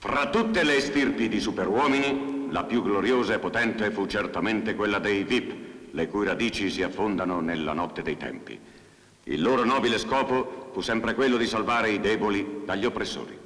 Fra tutte le stirpi di superuomini, la più gloriosa e potente fu certamente quella dei VIP, le cui radici si affondano nella notte dei tempi. Il loro nobile scopo fu sempre quello di salvare i deboli dagli oppressori.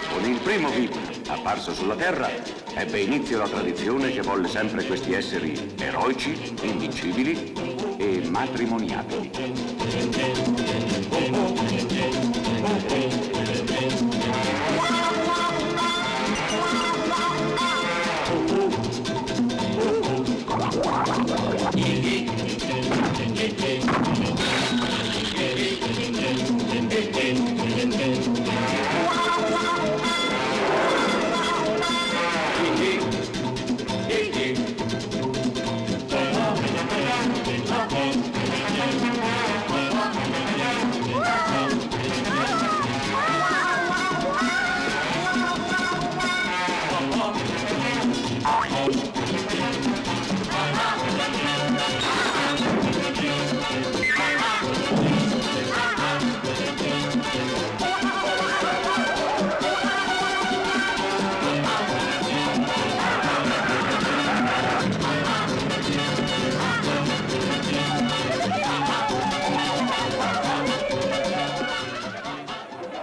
Con il primo VIP apparso sulla Terra, ebbe inizio la tradizione che volle sempre questi esseri eroici, invincibili e matrimoniabili.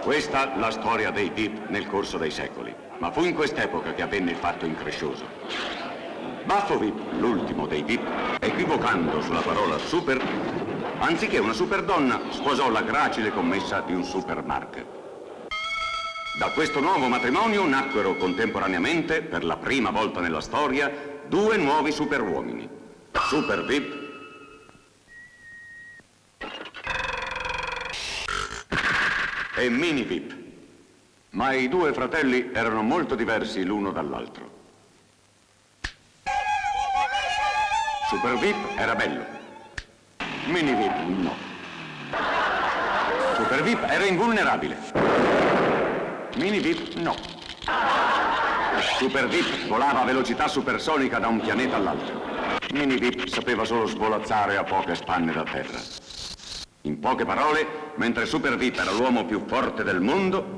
Questa la storia dei VIP nel corso dei secoli, ma fu in quest'epoca che avvenne il fatto increscioso. Baffo VIP, l'ultimo dei VIP, equivocando sulla parola super, anziché una superdonna, sposò la gracile commessa di un supermarket. Da questo nuovo matrimonio nacquero contemporaneamente, per la prima volta nella storia, due nuovi superuomini, Super VIP e Mini VIP. Ma i due fratelli erano molto diversi l'uno dall'altro. Super VIP era bello, Mini VIP no. Super VIP era invulnerabile, Mini VIP no. Super VIP volava a velocità supersonica da un pianeta all'altro. Mini VIP sapeva solo svolazzare a poche spanne da terra. In poche parole, mentre Super VIP era l'uomo più forte del mondo,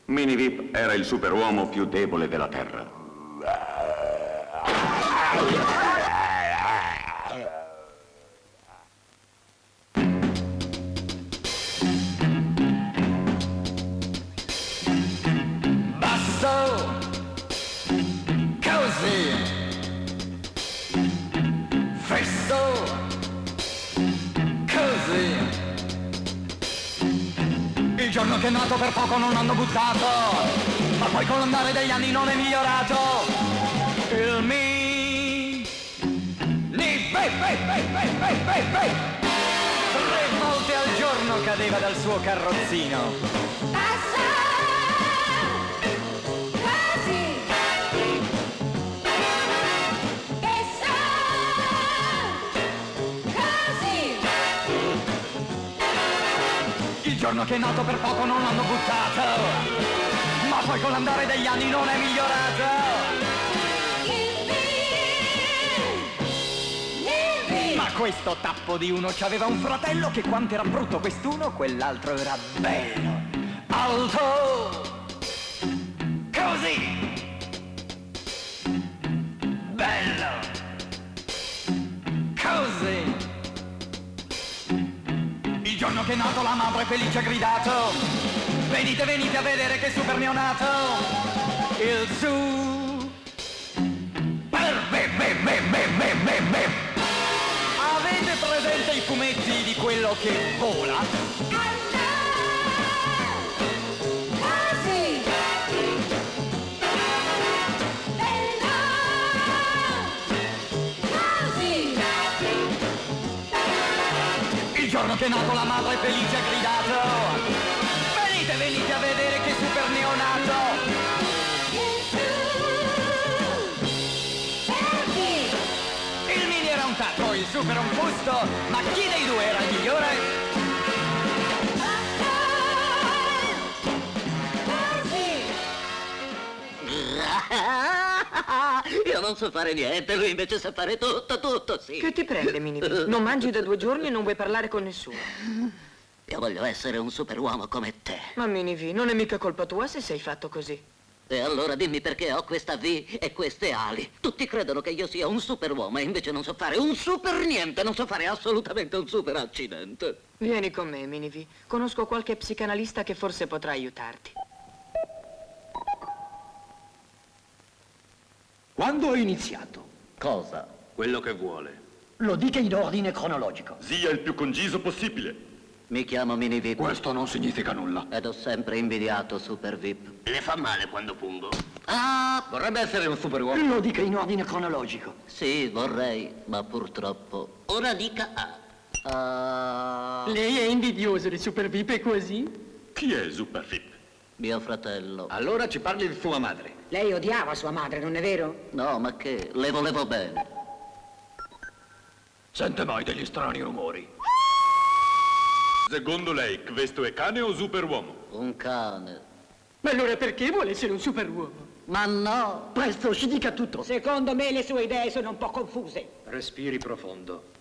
Mini VIP era il superuomo più debole della Terra. Basso, così, fesso, così. Il giorno che è nato per poco non l'hanno buttato, ma poi con l'andare degli anni non è migliorato. Il tre volte al giorno cadeva dal suo carrozzino. Passa quasi e sa così. Il giorno che è nato per poco non l'hanno buttato, ma poi con l'andare degli anni non è migliorato. Ma questo tappo di uno c'aveva un fratello che quanto era brutto quest'uno, quell'altro era bello, alto, così, bello, così. Il giorno che è nato la madre felice ha gridato: venite, venite a vedere che super neonato. Il Avete presente i fumetti di quello che vola? Così. Bello. Così. Il giorno che è nato la madre felice ha gridato: venite, venite a vedere che super neonato. Il mini era un tacco, il super un fusto, ma chi dei due era il migliore? Io non so fare niente, lui invece sa fare tutto, tutto, sì. Che ti prende, Minnie? Non mangi da 2 giorni e non vuoi parlare con nessuno. Io voglio essere un superuomo come te. Ma Minnie, non è mica colpa tua se sei fatto così. E allora dimmi perché ho questa V e queste ali. Tutti credono che io sia un superuomo e invece non so fare un super niente, non so fare assolutamente un super accidente. Vieni con me, Minnie. Conosco qualche psicanalista che forse potrà aiutarti. Quando ho iniziato? Cosa? Quello che vuole. Lo dica in ordine cronologico. Sia il più conciso possibile. Mi chiamo Mini VIP Questo non significa nulla. ed ho sempre invidiato Super VIP. Le fa male quando pungo? Ah, Vorrebbe essere un superuomo. Lo dica in ordine cronologico. sì, vorrei, ma purtroppo. Ora dica A. Ah, Lei è invidioso di Super VIP e così? Chi è Super Vip? mio fratello. Allora ci parli di sua madre. Lei odiava sua madre, non è vero? No, ma che? Le volevo bene. Sente mai degli strani rumori? Secondo lei, questo è cane o superuomo? Un cane. Ma allora perché vuole essere un superuomo? Ma no! Presto, ci dica tutto. Secondo me le sue idee sono un po' confuse. Respiri profondo.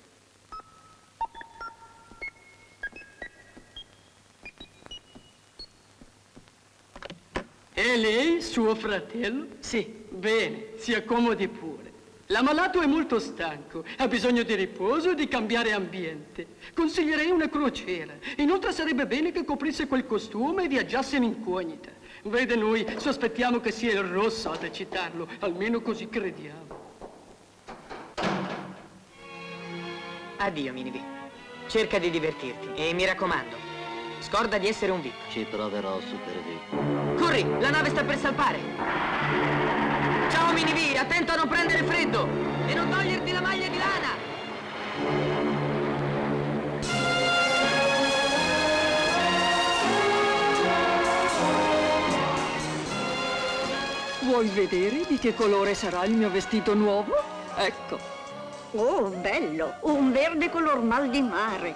E lei, suo fratello? Sì, bene, si accomodi pure. L'ammalato è molto stanco, ha bisogno di riposo e di cambiare ambiente. Consiglierei una crociera. Inoltre sarebbe bene che coprisse quel costume e viaggiasse in incognita. Vede, noi sospettiamo che sia il rosso ad eccitarlo, almeno così crediamo. Addio, Minnie. Cerca di divertirti e mi raccomando, scorda di essere un VIP. Ci proverò, Super VIP. Corri, la nave sta per salpare. Ciao, Minnie, attento a non prendere freddo e non toglierti la maglia di lana. Vuoi vedere di che colore sarà il mio vestito nuovo? Ecco. Oh, bello, un verde color mal di mare.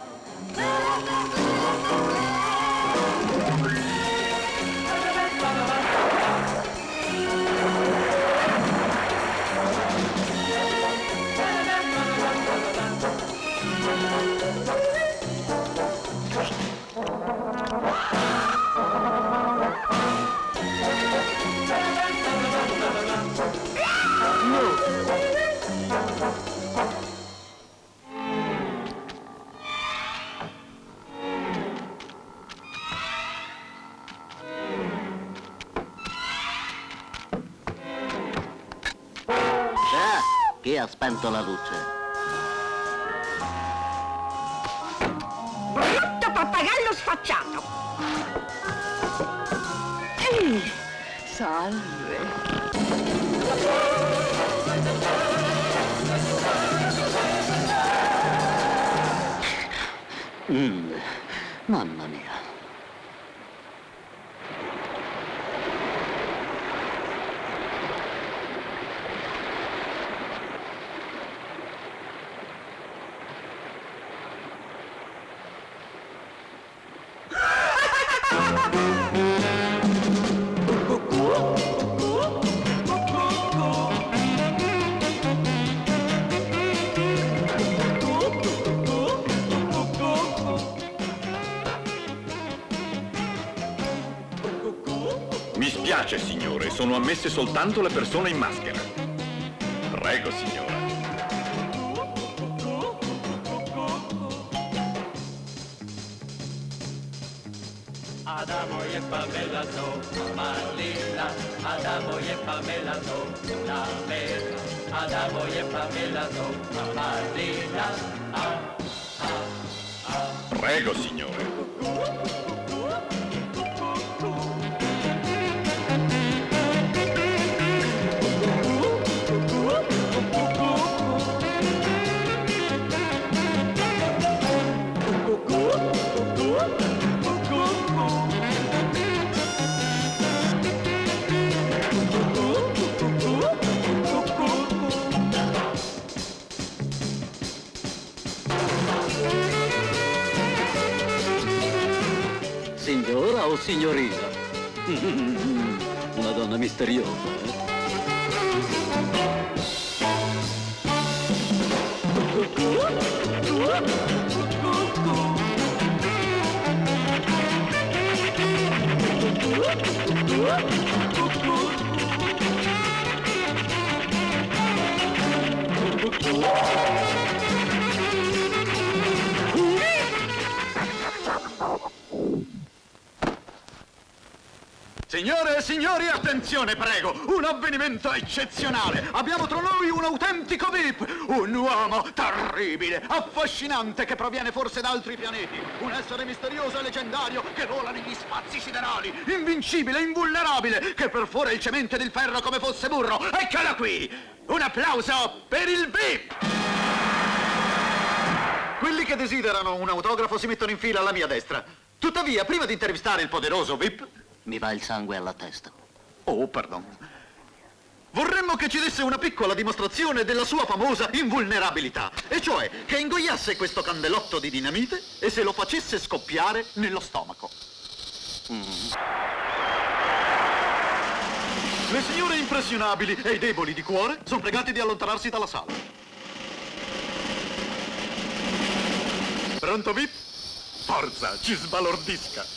Ah, chi ha spento la luce? Brutto pappagallo sfacciato. Salve. Mamma mia. Mi spiace, signore, sono ammesse soltanto le persone in maschera. Prego, signora. Adamo e Pamela sono Marlina, Adamo e Pamela sono una mela, Adamo e Pamela sono Marlina. Prego, signore. Signora o signorina? Una donna misteriosa, eh? Signore e signori, attenzione, prego! Un avvenimento eccezionale! Abbiamo tra noi un autentico VIP! Un uomo terribile, affascinante, che proviene forse da altri pianeti! Un essere misterioso e leggendario che vola negli spazi siderali! Invincibile, invulnerabile, che perfora il cemento ed il ferro come fosse burro! Eccolo qui! Un applauso per il VIP! Quelli che desiderano un autografo si mettono in fila alla mia destra. Tuttavia, prima di intervistare il poderoso VIP... Mi va il sangue alla testa. Oh, pardon. Vorremmo che ci desse una piccola dimostrazione della sua famosa invulnerabilità, e cioè che ingoiasse questo candelotto di dinamite e se lo facesse scoppiare nello stomaco. Le signore impressionabili e i deboli di cuore sono pregati di allontanarsi dalla sala. Pronto, VIP? Forza, ci sbalordisca!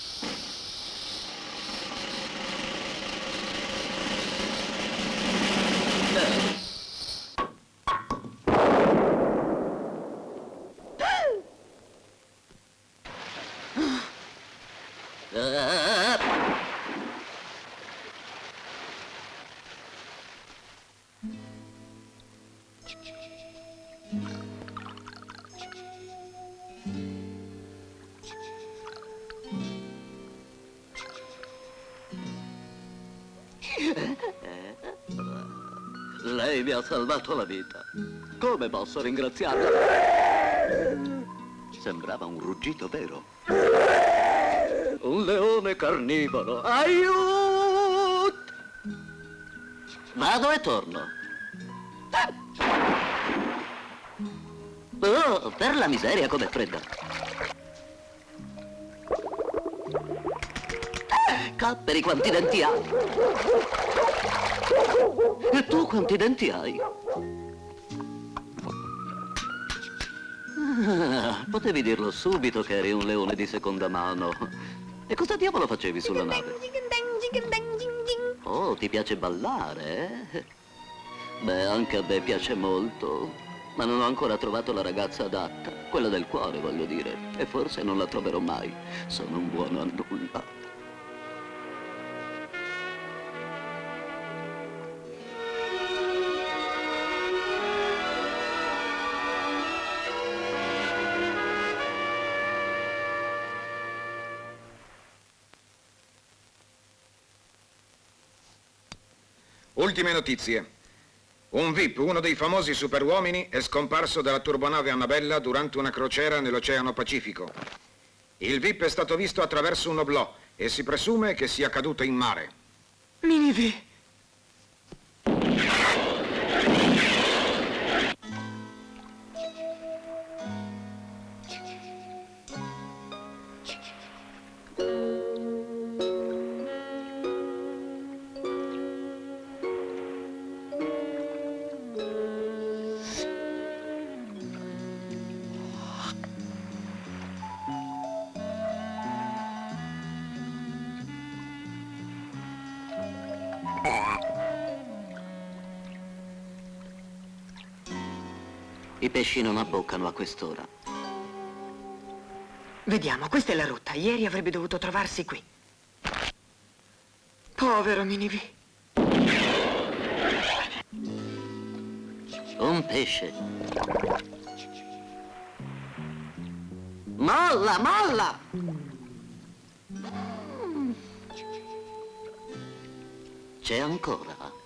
Lei mi ha salvato la vita. Come posso ringraziarla? Sembrava un ruggito vero. Un leone carnivoro. Aiuto! Vado e torno. Oh, per la miseria, com'è fredda. Capperi, quanti denti hai? E tu quanti denti hai? Ah, potevi dirlo subito che eri un leone di seconda mano. E cosa diavolo facevi sulla nave? Oh, ti piace ballare, eh? Beh, anche a me piace molto. Ma non ho ancora trovato la ragazza adatta. Quella del cuore, voglio dire. E forse non la troverò mai. Sono un buono a nulla. Ultime notizie. Un VIP, uno dei famosi superuomini, è scomparso dalla turbonave Annabella durante una crociera nell'Oceano Pacifico. Il VIP è stato visto attraverso un oblò e si presume che sia caduto in mare. Minivi! I pesci non abboccano a quest'ora. Vediamo, questa è la rotta. Ieri avrebbe dovuto trovarsi qui. Povero Minivi. Un pesce. Molla, molla! C'è ancora?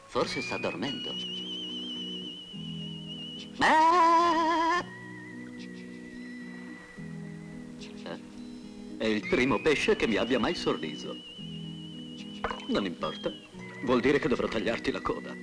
Forse sta dormendo. È il primo pesce che mi abbia mai sorriso. Non importa. Vuol dire che dovrò tagliarti la coda.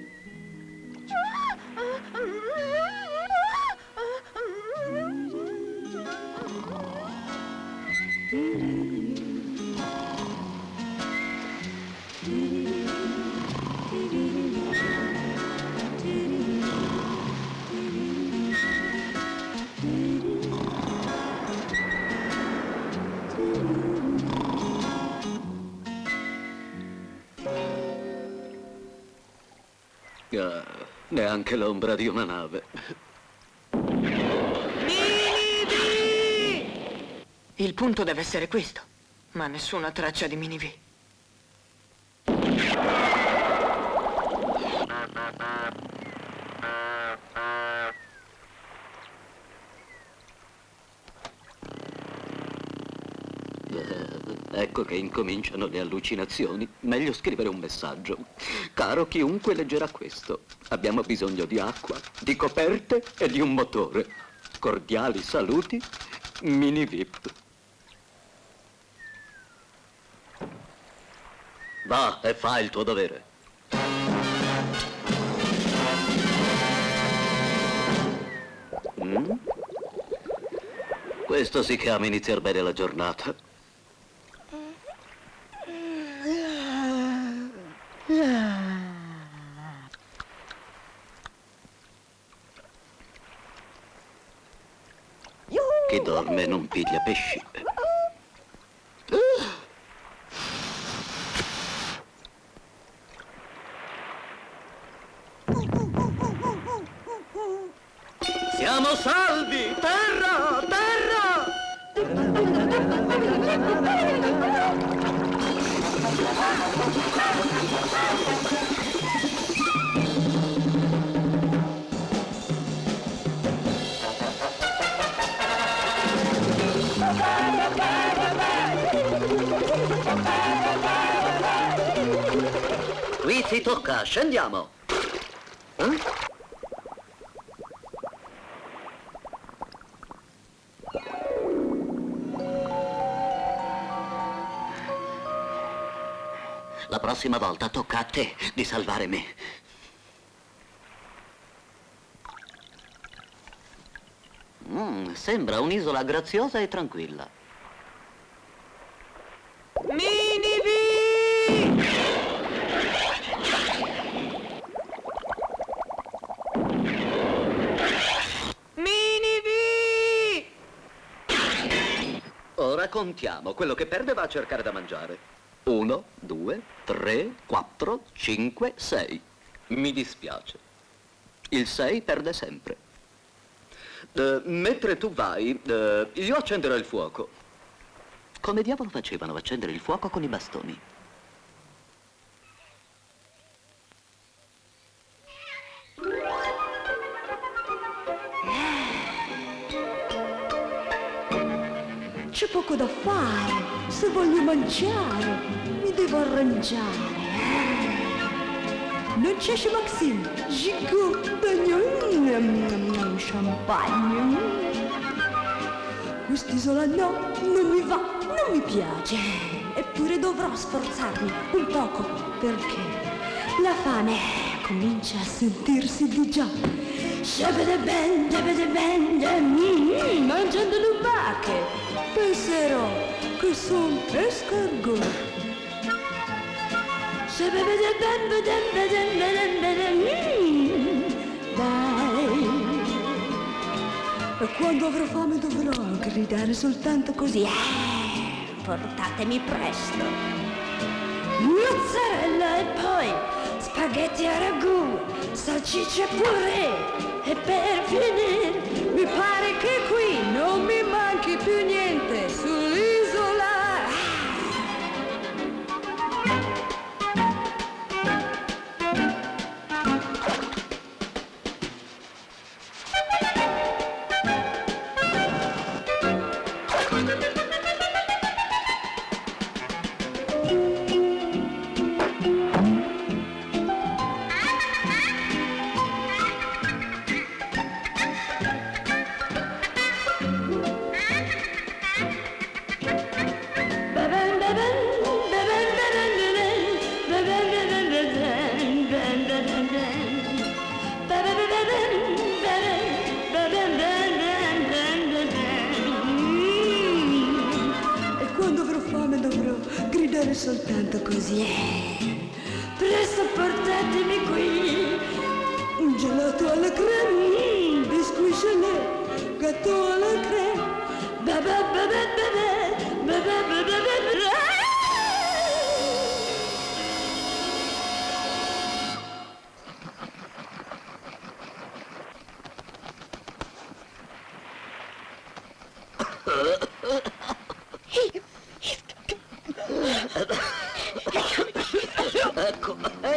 Neanche l'ombra di una nave. Mini-V! Il punto deve essere questo, ma nessuna traccia di Mini-V. Ecco che incominciano le allucinazioni. Meglio scrivere un messaggio. Caro chiunque leggerà questo, abbiamo bisogno di acqua, di coperte e di un motore. Cordiali saluti, Mini-V. Va e fa il tuo dovere. Questo sì che ama iniziare bene la giornata. Chi dorme non piglia pesci. Siamo salvi! Terra! Terra! Qui si tocca, scendiamo. La prossima volta tocca a te di salvare me. Sembra un'isola graziosa e tranquilla. Mini-V! Mini-V! Ora contiamo. Quello che perde va a cercare da mangiare. 1, 2, 3, 4, 5, 6. Mi dispiace. Il 6 perde sempre. Mentre tu vai, io accenderò il fuoco. Come diavolo facevano a accendere il fuoco con i bastoni? C'è poco da fare. Se voglio mangiare, mi devo arrangiare. Non c'è Maxime, gigot, bagno, champagne. Quest'isola no, non mi va, non mi piace. Eppure dovrò sforzarmi un poco, perché la fame comincia a sentirsi di già. Mangiando lubache, penserò che son escargot. Dai. E quando avrò fame dovrò gridare soltanto così. Portatemi presto. Mozzarella e poi spaghetti a ragù, salsicce e purè. E per finire, mi pare che qui non mi manchi più niente sull'isola. Soltanto così. Presto portatemi qui. Un gelato alla crème, biscuit gelé, gâteau alla crème.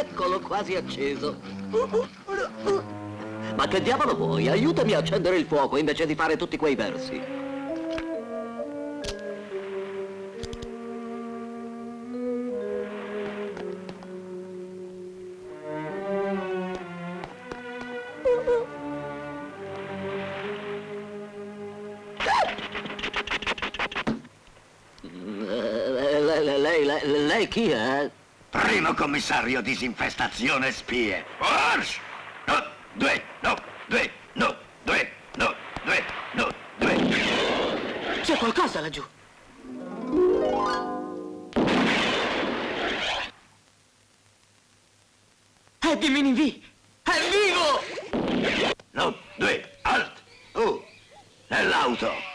Eccolo quasi acceso. Ma che diavolo vuoi? Aiutami a accendere il fuoco invece di fare tutti quei versi. Lei chi è? Primo commissario disinfestazione spie. March! No, due, no, due, no, due, no, due, no, due. C'è qualcosa laggiù. È di Mini-V! È vivo! No, due, alt! Nell'auto!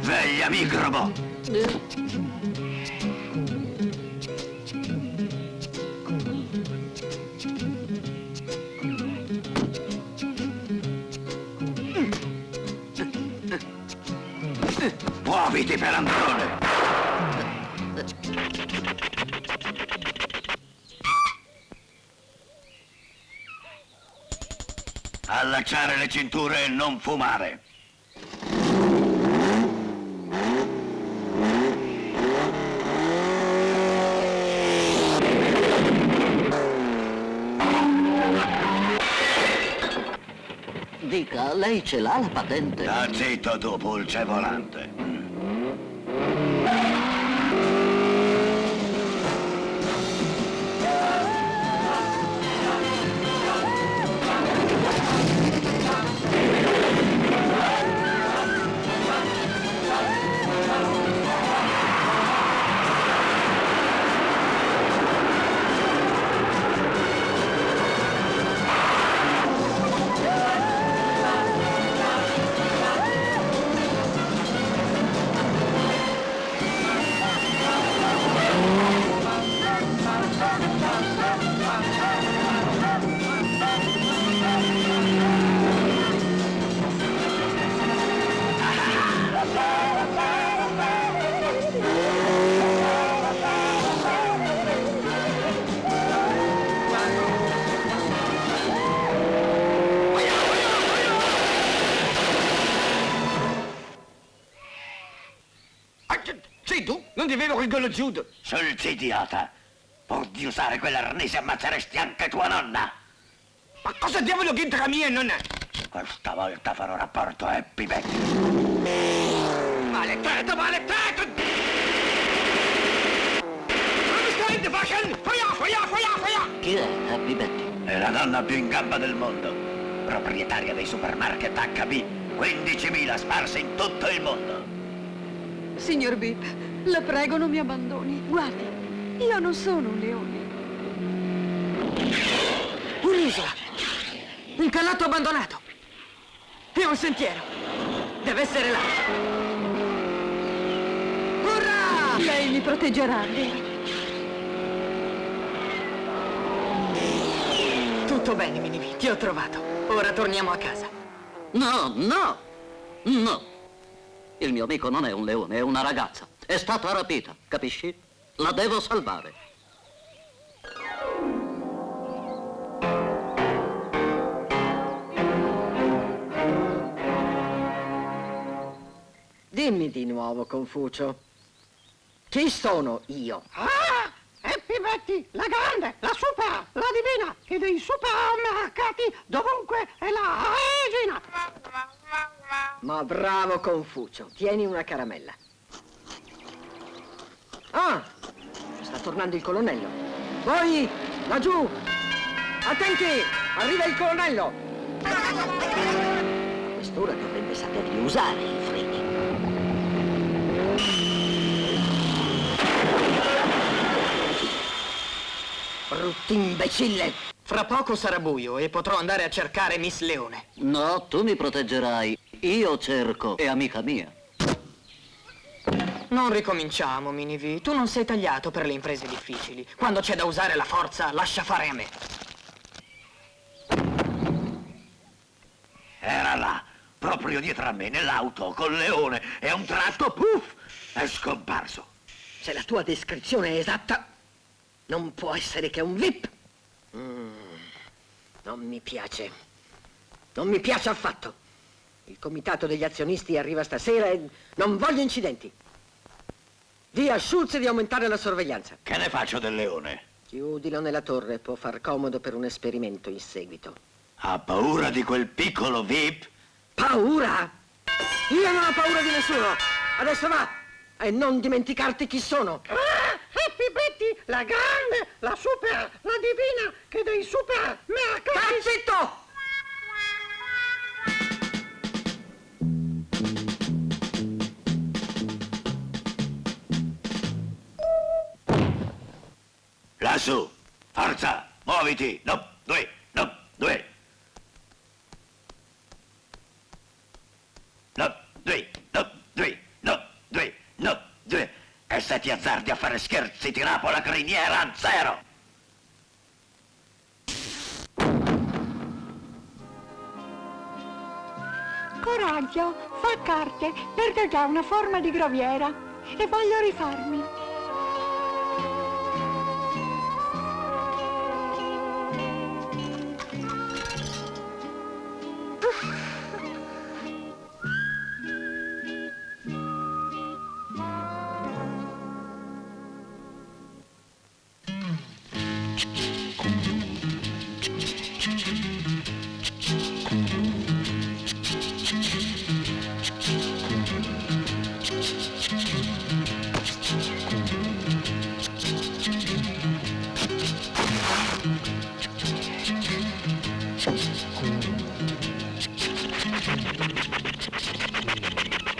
Sveglia, microbo! Muoviti, pelandrone! Allacciare le cinture e non fumare! Dica, lei ce l'ha la patente? Da zitto tu, pulce volante. Sei tu? Non ti avevo quel gollo Jude. Sul idiota! Pur di usare quell'arnese ammazzeresti anche tua nonna! Ma cosa diavolo che entra mia nonna? Questa volta farò rapporto a Happy Betty. Maledetto, maledetto! Chi è Happy Betty? È la donna più in gamba del mondo. Proprietaria dei supermarket HB. 15.000 sparsi in tutto il mondo. Signor Bip, la prego non mi abbandoni. Guardi, io non sono un leone. Un'isola! Un canotto abbandonato! E un sentiero! Deve essere là! Urrà! Lei mi proteggerà, vero? Tutto bene, Mini-V, ti ho trovato. Ora torniamo a casa. No, no, no. Il mio amico non è un leone, è una ragazza. È stata rapita, capisci? La devo salvare. Dimmi di nuovo, Confucio. Chi sono io? Ah! Happy Betty, la grande, la super, la divina, che dei supermercati dovunque è la regina. Ma bravo Confucio, tieni una caramella. Ah, sta tornando il colonnello. Voi, laggiù, attenti, arriva il colonnello. A quest'ora dovrebbe saperli usare i freni. Brutto imbecille! Fra poco sarà buio e potrò andare a cercare Miss Leone. No, tu mi proteggerai. Io cerco, è amica mia. Non ricominciamo, Mini-V. Tu non sei tagliato per le imprese difficili. Quando c'è da usare la forza, lascia fare a me. Era là, proprio dietro a me, nell'auto, col leone, e a un tratto, puff, è scomparso. Se la tua descrizione è esatta, non può essere che un VIP. Non mi piace. Non mi piace affatto. Il comitato degli azionisti arriva stasera e non voglio incidenti. Dì a Schultz di aumentare la sorveglianza. Che ne faccio del leone? Chiudilo nella torre, può far comodo per un esperimento in seguito. Ha paura di quel piccolo VIP? Paura? Io non ho paura di nessuno. Adesso va e non dimenticarti chi sono. Happy Betty, la grande, la super, la divina, che dei supermercati... Sta zitto! Lassù, forza, muoviti, no, due, no, due. No, due, no, due, no, due, no, due. E se ti azzardi a fare scherzi ti rapo la criniera a zero. Coraggio, fa carte, perché ho già una forma di groviera e voglio rifarmi.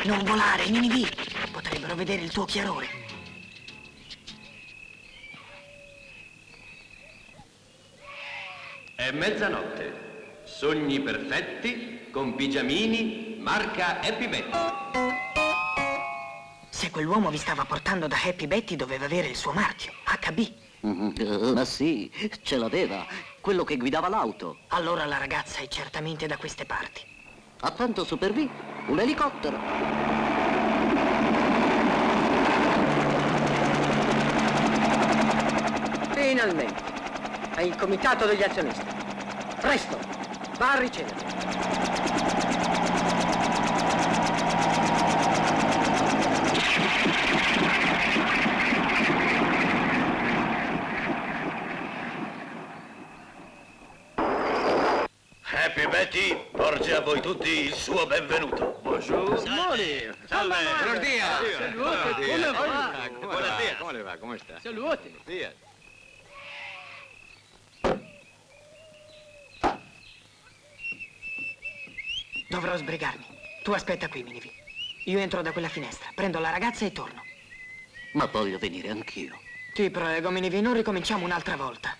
Non volare, Mini-V. Potrebbero vedere il tuo chiarore. È mezzanotte. Sogni perfetti con pigiamini marca Happy Betty. Se quell'uomo vi stava portando da Happy Betty doveva avere il suo marchio, HB. Ma sì, ce l'aveva. Quello che guidava l'auto. Allora la ragazza è certamente da queste parti. Accanto Super V, un elicottero. Finalmente. È il comitato degli azionisti. Presto, va a ricevere. Happy Betty porge a voi tutti il suo benvenuto. Bonjour. Salve. Salve. Buenos días. Salute. Come va? Buenos días. ¿Cómo le va? ¿Cómo está? Salute. Buenos días. Dovrò sbrigarmi. Tu aspetta qui, Mini-V. Io entro da quella finestra, prendo la ragazza e torno. Ma voglio venire anch'io. Ti prego, Mini-V, non ricominciamo un'altra volta.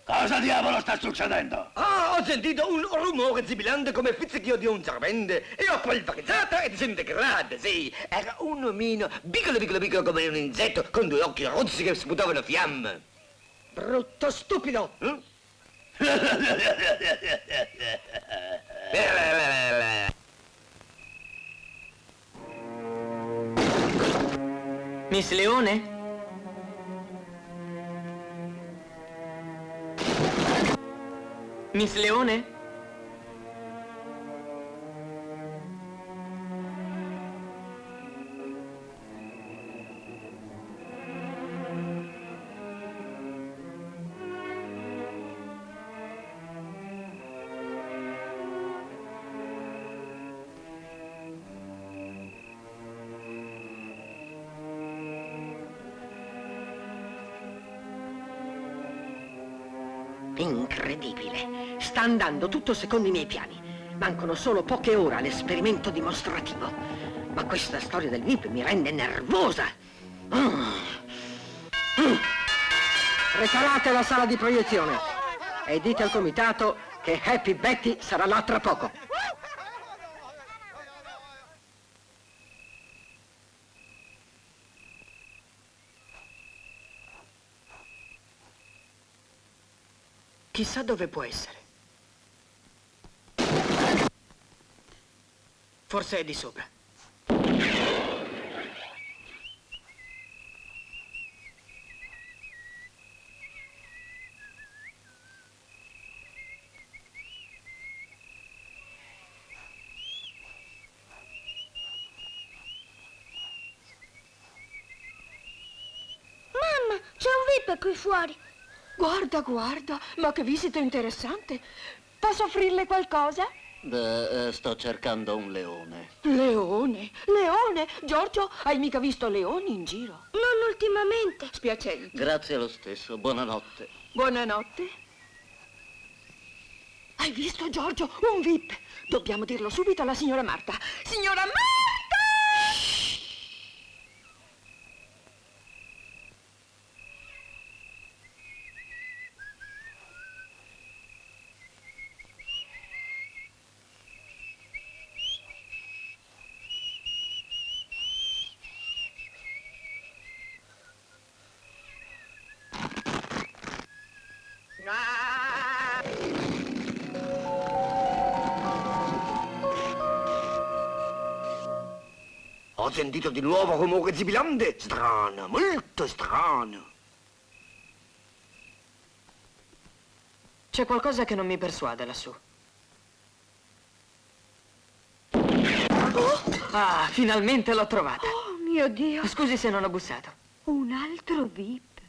Cosa diavolo sta succedendo? Ah, ho sentito un rumore zibilante come fizzicchio di un serpente e ho polverizzata e disintegrata, sì. Era un omino, piccolo come un insetto, con due occhi rozzi che sputavano fiamme. Brutto stupido! Miss Leone? Miss Leone? Incredibile. Sta andando tutto secondo i miei piani. Mancano solo poche ore all'esperimento dimostrativo. Ma questa storia del VIP mi rende nervosa. Preparate la sala di proiezione e dite al comitato che Happy Betty sarà là tra poco. Chissà dove può essere. Forse è di sopra. Mamma, c'è un VIP qui fuori. Guarda, guarda, ma che visita interessante. Posso offrirle qualcosa? Beh, sto cercando un leone. Leone? Leone? Giorgio, hai mica visto leoni in giro? Non ultimamente. Spiacente. Grazie lo stesso, buonanotte. Buonanotte. Hai visto, Giorgio? Un VIP. Dobbiamo dirlo subito alla signora Marta. Signora Marta! Ho sentito di nuovo rumore zibilante. Strano, molto strano. C'è qualcosa che non mi persuade lassù. Ah, finalmente l'ho trovata. Oh, mio Dio. Scusi se non ho bussato. Un altro VIP.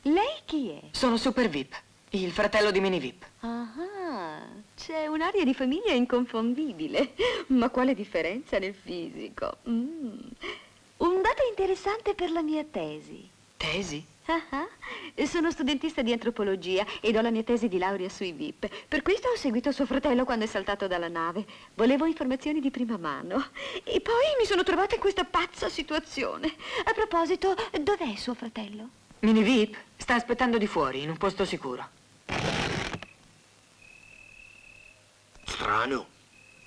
Lei chi è? Sono Super VIP, il fratello di Mini VIP. Ah, c'è un'aria di famiglia inconfondibile. Ma quale differenza nel fisico. Un dato interessante per la mia tesi. Tesi? Sono studentessa di antropologia ed ho la mia tesi di laurea sui VIP. Per questo ho seguito suo fratello quando è saltato dalla nave. Volevo informazioni di prima mano. E poi mi sono trovata in questa pazza situazione. A proposito, dov'è suo fratello? Mini VIP sta aspettando di fuori, in un posto sicuro. Strano,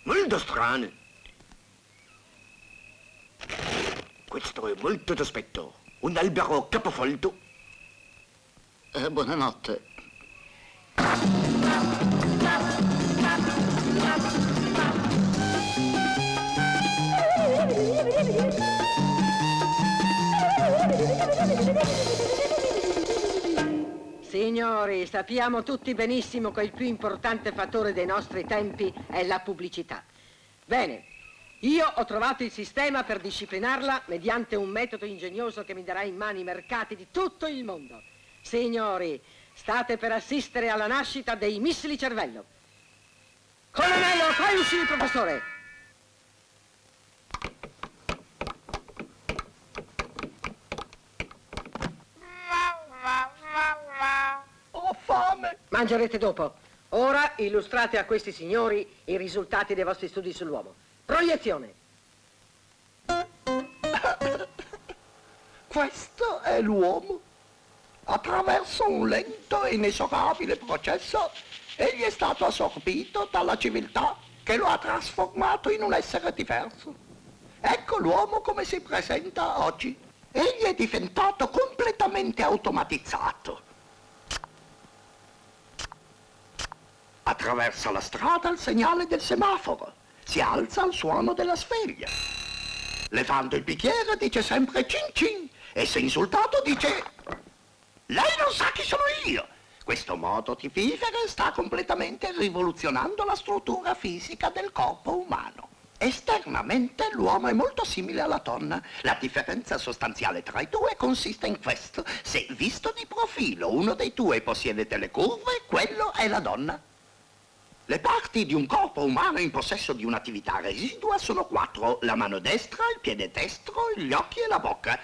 molto strano. Questo è molto sospetto. Un albero capofolto. Buonanotte. Signori, sappiamo tutti benissimo che il più importante fattore dei nostri tempi è la pubblicità. Bene, io ho trovato il sistema per disciplinarla mediante un metodo ingegnoso che mi darà in mano i mercati di tutto il mondo. Signori, state per assistere alla nascita dei missili cervello. Colonnello, fai uscire il professore! Ho fame! Mangerete dopo. Ora illustrate a questi signori i risultati dei vostri studi sull'uomo. Proiezione. Questo è l'uomo. Attraverso un lento e inesorabile processo, egli è stato assorbito dalla civiltà che lo ha trasformato in un essere diverso. Ecco l'uomo come si presenta oggi. Egli è diventato completamente automatizzato. Attraversa la strada il segnale del semaforo. Si alza al suono della sveglia. Levando il bicchiere dice sempre cin cin e se insultato dice: lei non sa chi sono io. Questo modo di vivere sta completamente rivoluzionando la struttura fisica del corpo umano. Esternamente l'uomo è molto simile alla donna. La differenza sostanziale tra i due consiste in questo. Se visto di profilo uno dei due possiede delle curve, quello è la donna. Le parti di un corpo umano in possesso di un'attività residua sono 4. La mano destra, il piede destro, gli occhi e la bocca.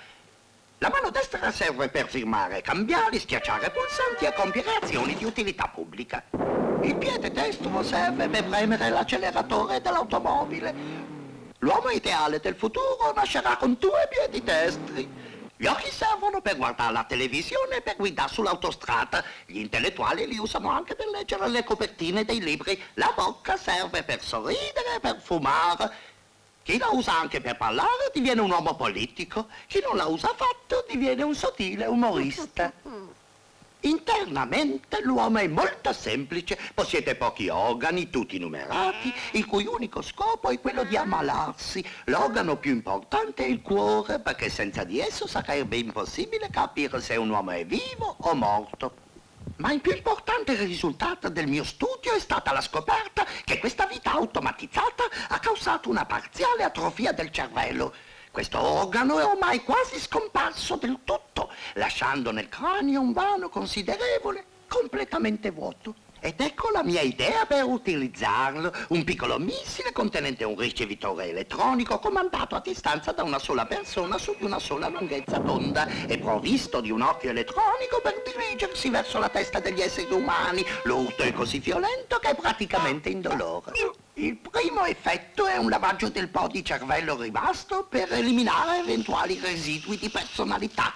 La mano destra serve per firmare cambiali, schiacciare pulsanti e compiere azioni di utilità pubblica. Il piede destro serve per premere l'acceleratore dell'automobile. L'uomo ideale del futuro nascerà con 2 piedi destri. Gli occhi servono per guardare la televisione e per guidare sull'autostrada. Gli intellettuali li usano anche per leggere le copertine dei libri. La bocca serve per sorridere e per fumare. Chi la usa anche per parlare diviene un uomo politico. Chi non la usa affatto diviene un sottile umorista. Internamente l'uomo è molto semplice, possiede pochi organi, tutti numerati, il cui unico scopo è quello di ammalarsi. L'organo più importante è il cuore, perché senza di esso sarebbe impossibile capire se un uomo è vivo o morto. Ma il più importante risultato del mio studio è stata la scoperta che questa vita automatizzata ha causato una parziale atrofia del cervello. Questo organo è ormai quasi scomparso del tutto, lasciando nel cranio un vano considerevole, completamente vuoto. Ed ecco la mia idea per utilizzarlo, un piccolo missile contenente un ricevitore elettronico comandato a distanza da una sola persona su di una sola lunghezza d'onda e provvisto di un occhio elettronico per dirigersi verso la testa degli esseri umani. L'urto è così violento che è praticamente indolore. Il primo effetto è un lavaggio del po' di cervello rimasto per eliminare eventuali residui di personalità.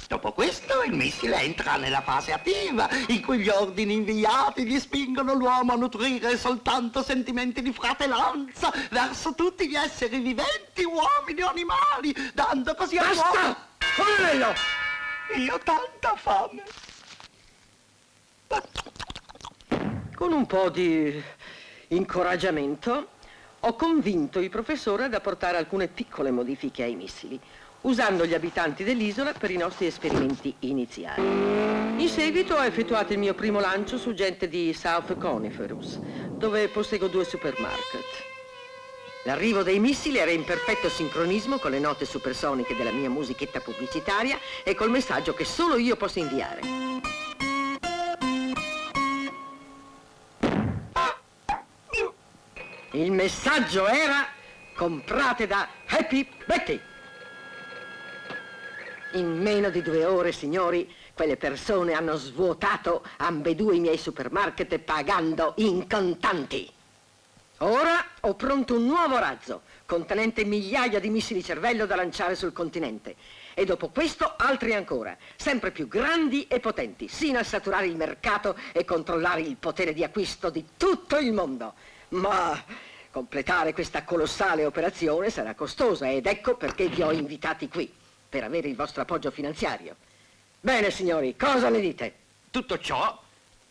Dopo questo il missile entra nella fase attiva, in cui gli ordini inviati gli spingono l'uomo a nutrire soltanto sentimenti di fratellanza verso tutti gli esseri viventi, uomini o animali, dando così all'uomo... Basta! Poverello! Io ho tanta fame. Con un po' di incoraggiamento ho convinto il professore ad apportare alcune piccole modifiche ai missili, usando gli abitanti dell'isola per i nostri esperimenti iniziali. In seguito ho effettuato il mio primo lancio su gente di South Coniferous, dove posseggo 2 supermarket. L'arrivo dei missili era in perfetto sincronismo con le note supersoniche della mia musichetta pubblicitaria e col messaggio che solo io posso inviare. Il messaggio era: comprate da Happy Betty. In meno di 2 ore, signori, quelle persone hanno svuotato ambedue i miei supermarket pagando in contanti. Ora ho pronto un nuovo razzo, contenente migliaia di missili cervello da lanciare sul continente. E dopo questo altri ancora, sempre più grandi e potenti, sino a saturare il mercato e controllare il potere di acquisto di tutto il mondo. Ma completare questa colossale operazione sarà costosa ed ecco perché vi ho invitati qui, per avere il vostro appoggio finanziario. Bene, signori, cosa ne dite? Tutto ciò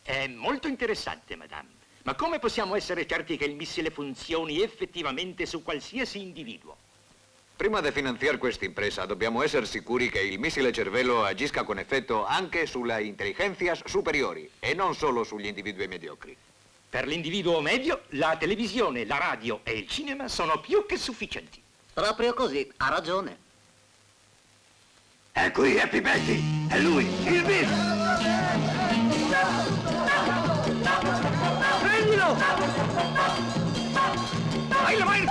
è molto interessante, madame. Ma come possiamo essere certi che il missile funzioni effettivamente su qualsiasi individuo? Prima di finanziare questa impresa dobbiamo essere sicuri che il missile cervello agisca con effetto anche sulle intelligenze superiori e non solo sugli individui mediocri. Per l'individuo medio, la televisione, la radio e il cinema sono più che sufficienti. Proprio così, ha ragione. È qui Happy Betty, è lui, il VIP! Prendilo! Vai, vai,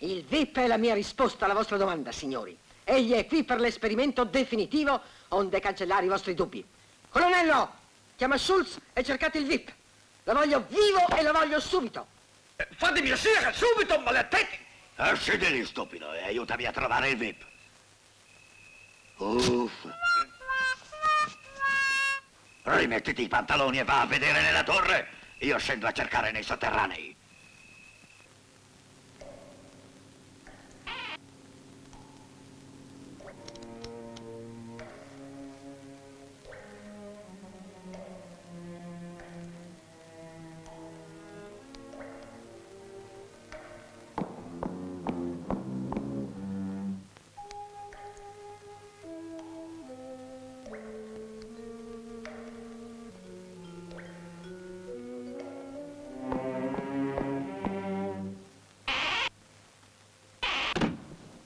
Il VIP è la mia risposta alla vostra domanda, signori. Egli è qui per l'esperimento definitivo, onde cancellare i vostri dubbi. Colonnello, chiama Schultz e cercate il VIP. Lo voglio vivo e lo voglio subito. Fatemi piacere, subito, maledetti! Scegli lì, stupido, e aiutami a trovare il VIP. Uff. Rimettiti i pantaloni e va a vedere nella torre. Io scendo a cercare nei sotterranei.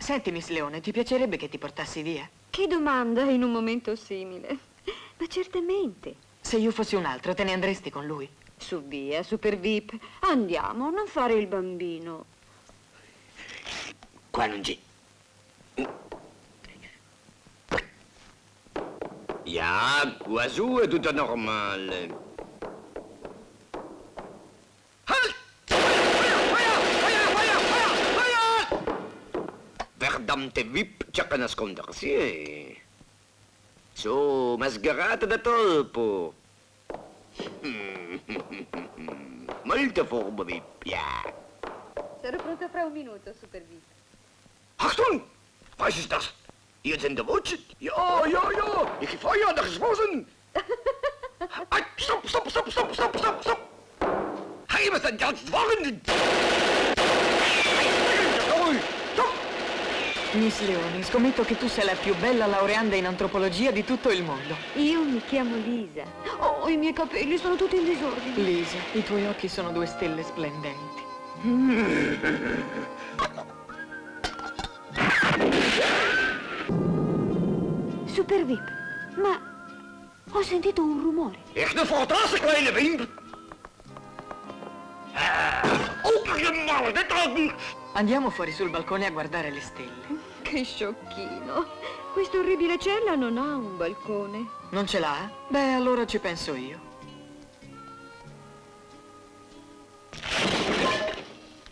Senti, Miss Leone, ti piacerebbe che ti portassi via? Che domanda in un momento simile? Ma certamente. Se io fossi un altro, te ne andresti con lui? Su via, Super VIP. Andiamo, non fare il bambino. Qua non c'è. Ja, qua su è tutto normale. Verdammte VIP cerca nascondersi e... Su, mascherata da topo. Molto furbo VIP, ja. Sarò pronto fra un minuto, Super VIP. Achtung! Was ist das? Hier sind der Wutsch. Ja, ja, ja. Ich feuer nach Schwossen. Stopp, stopp, stopp, stopp, stopp, stopp, stopp. Hey, was denn jetzt wollen? Miss Leone, scommetto che tu sei la più bella laureanda in antropologia di tutto il mondo. Io mi chiamo Lisa. Oh, i miei capelli sono tutti in disordine. Lisa, i tuoi occhi sono 2 stelle splendenti. Super VIP, ma ho sentito un rumore. Echt een fantastische kleine Wimp. Andiamo fuori sul balcone a guardare le stelle. Che sciocchino. Questa orribile cella non ha un balcone. Non ce l'ha? Beh, allora ci penso io.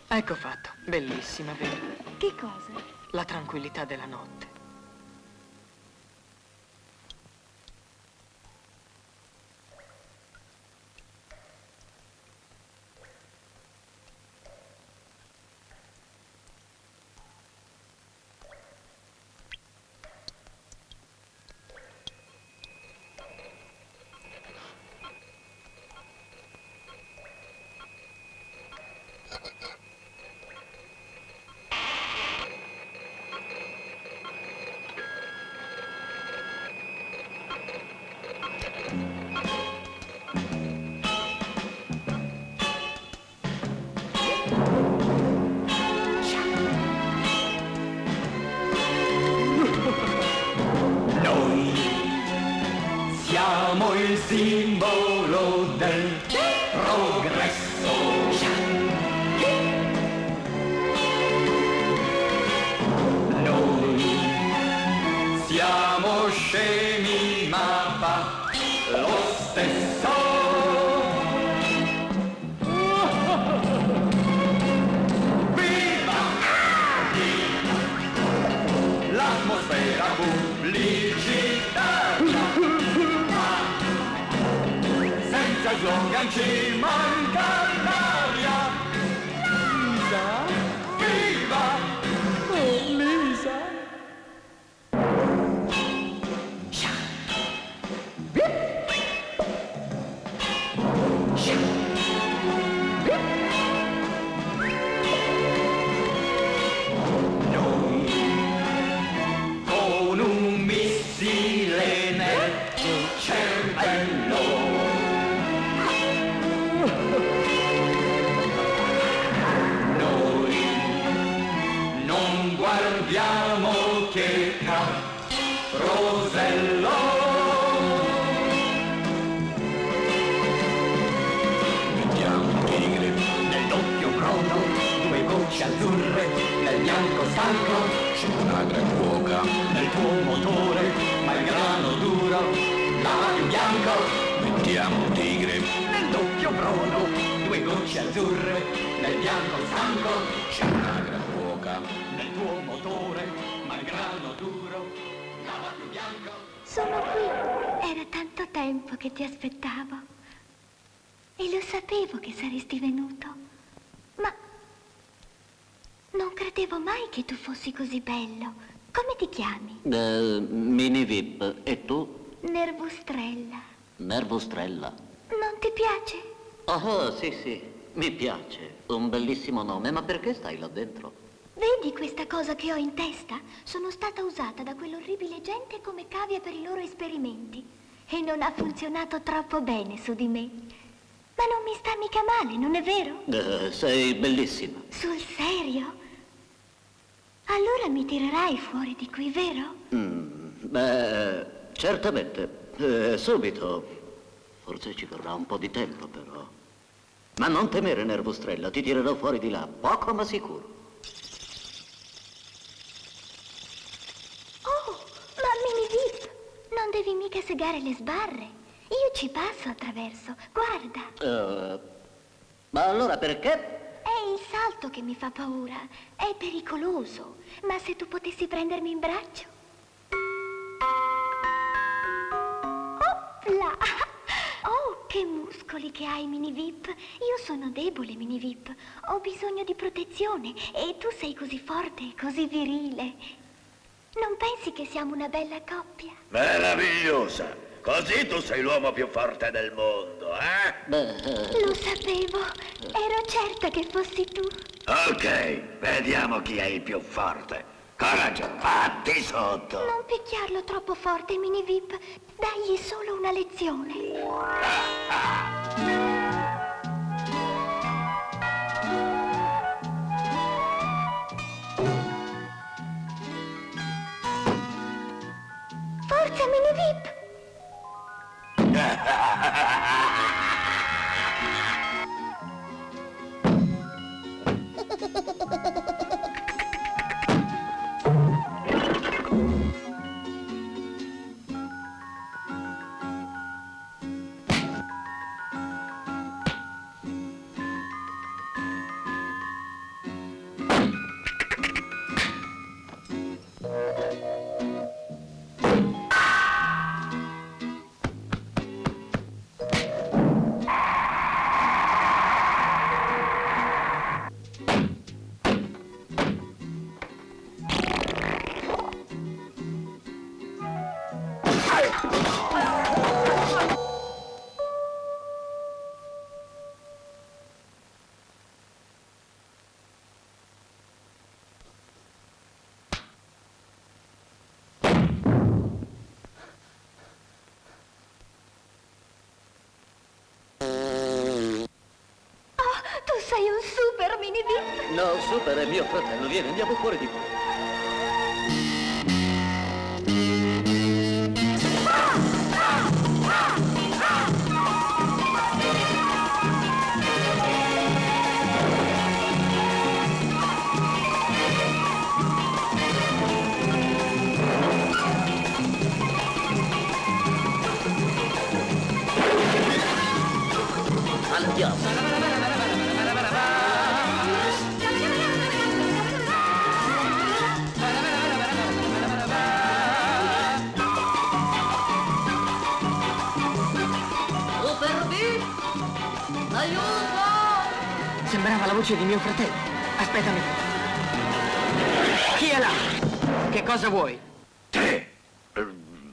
Ecco fatto. Bellissima, vero? Che cosa? La tranquillità della notte. Siamo il simbolo del progresso. Noi siamo scemi ma fa lo stesso. Viva! L'atmosfera pubblicitaria. Senza slogan ci manca l'aria. Lisa, viva! Oh, Lisa! Noi con un missile nel cervello non guardiamo che Rosello. Mettiamo un tigre nel doppio crono, 2 gocce azzurre nel bianco stanco, c'è una gran cuoca nel tuo motore, ma il grano duro lava più bianco. Mettiamo un tigre nel doppio crono, 2 gocce azzurre nel bianco stanco, c'è una gran cuoca nel tuo motore, ma il grano duro lava più bianco. Sono qui. Era tanto tempo che ti aspettavo. E lo sapevo che saresti venuto. Ma non credevo mai che tu fossi così bello. Come ti chiami? Mini VIP. E tu? Nervustrella. Nervustrella. Non ti piace? Oh, sì, mi piace. Un bellissimo nome, ma perché stai là dentro? Vedi questa cosa che ho in testa? Sono stata usata da quell'orribile gente come cavia per i loro esperimenti. E non ha funzionato troppo bene su di me. Ma non mi sta mica male, non è vero? Sei bellissima. Sul serio? Allora mi tirerai fuori di qui, vero? Beh, certamente. Subito. Forse ci vorrà un po' di tempo, però. Ma non temere, Nervostrella, ti tirerò fuori di là, poco ma sicuro. Oh, ma Minivip, non devi mica segare le sbarre. Io ci passo attraverso, guarda. Ma allora perché? È il salto che mi fa paura. È pericoloso. Ma se tu potessi prendermi in braccio? Opla! Oh, che muscoli che hai, Minivip. Io sono debole, Minivip. Ho bisogno di protezione e tu sei così forte e così virile. Non pensi che siamo una bella coppia? Meravigliosa! Così tu sei l'uomo più forte del mondo, eh? Lo sapevo. Ero certa che fossi tu. Ok, vediamo chi è il più forte. Coraggio, fatti sotto. Non picchiarlo troppo forte, Minivip. Dagli solo una lezione. Forza, Minivip! Tu sei un super, Minivip! No, super è mio fratello. Vieni, andiamo fuori di qua. Andiamo. Sembrava la voce di mio fratello. Aspettami. Chi è là? Che cosa vuoi? Te!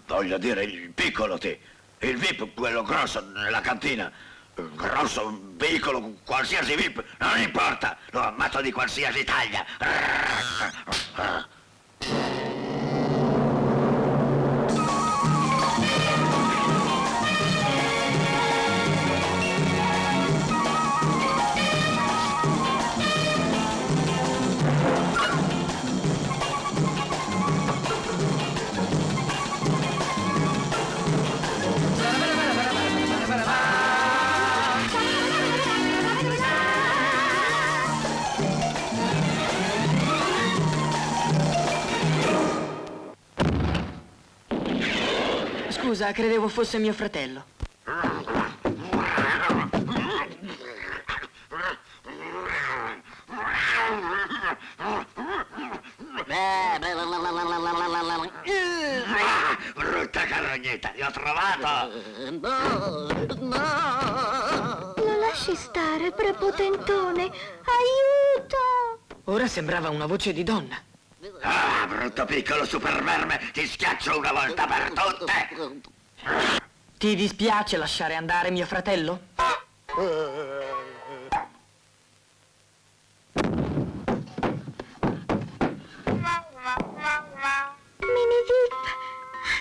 Voglio dire, il piccolo te. Il VIP, quello grosso nella cantina. Grosso, piccolo, qualsiasi VIP, non importa. Lo ammazzo di qualsiasi taglia. Scusa, credevo fosse mio fratello. Brutta carognetta, ti ho trovato! Lo lasci stare, prepotentone! Aiuto! Ora sembrava una voce di donna. Ah, brutto piccolo superverme, ti schiaccio una volta per tutte! Ti dispiace lasciare andare mio fratello? Minivip,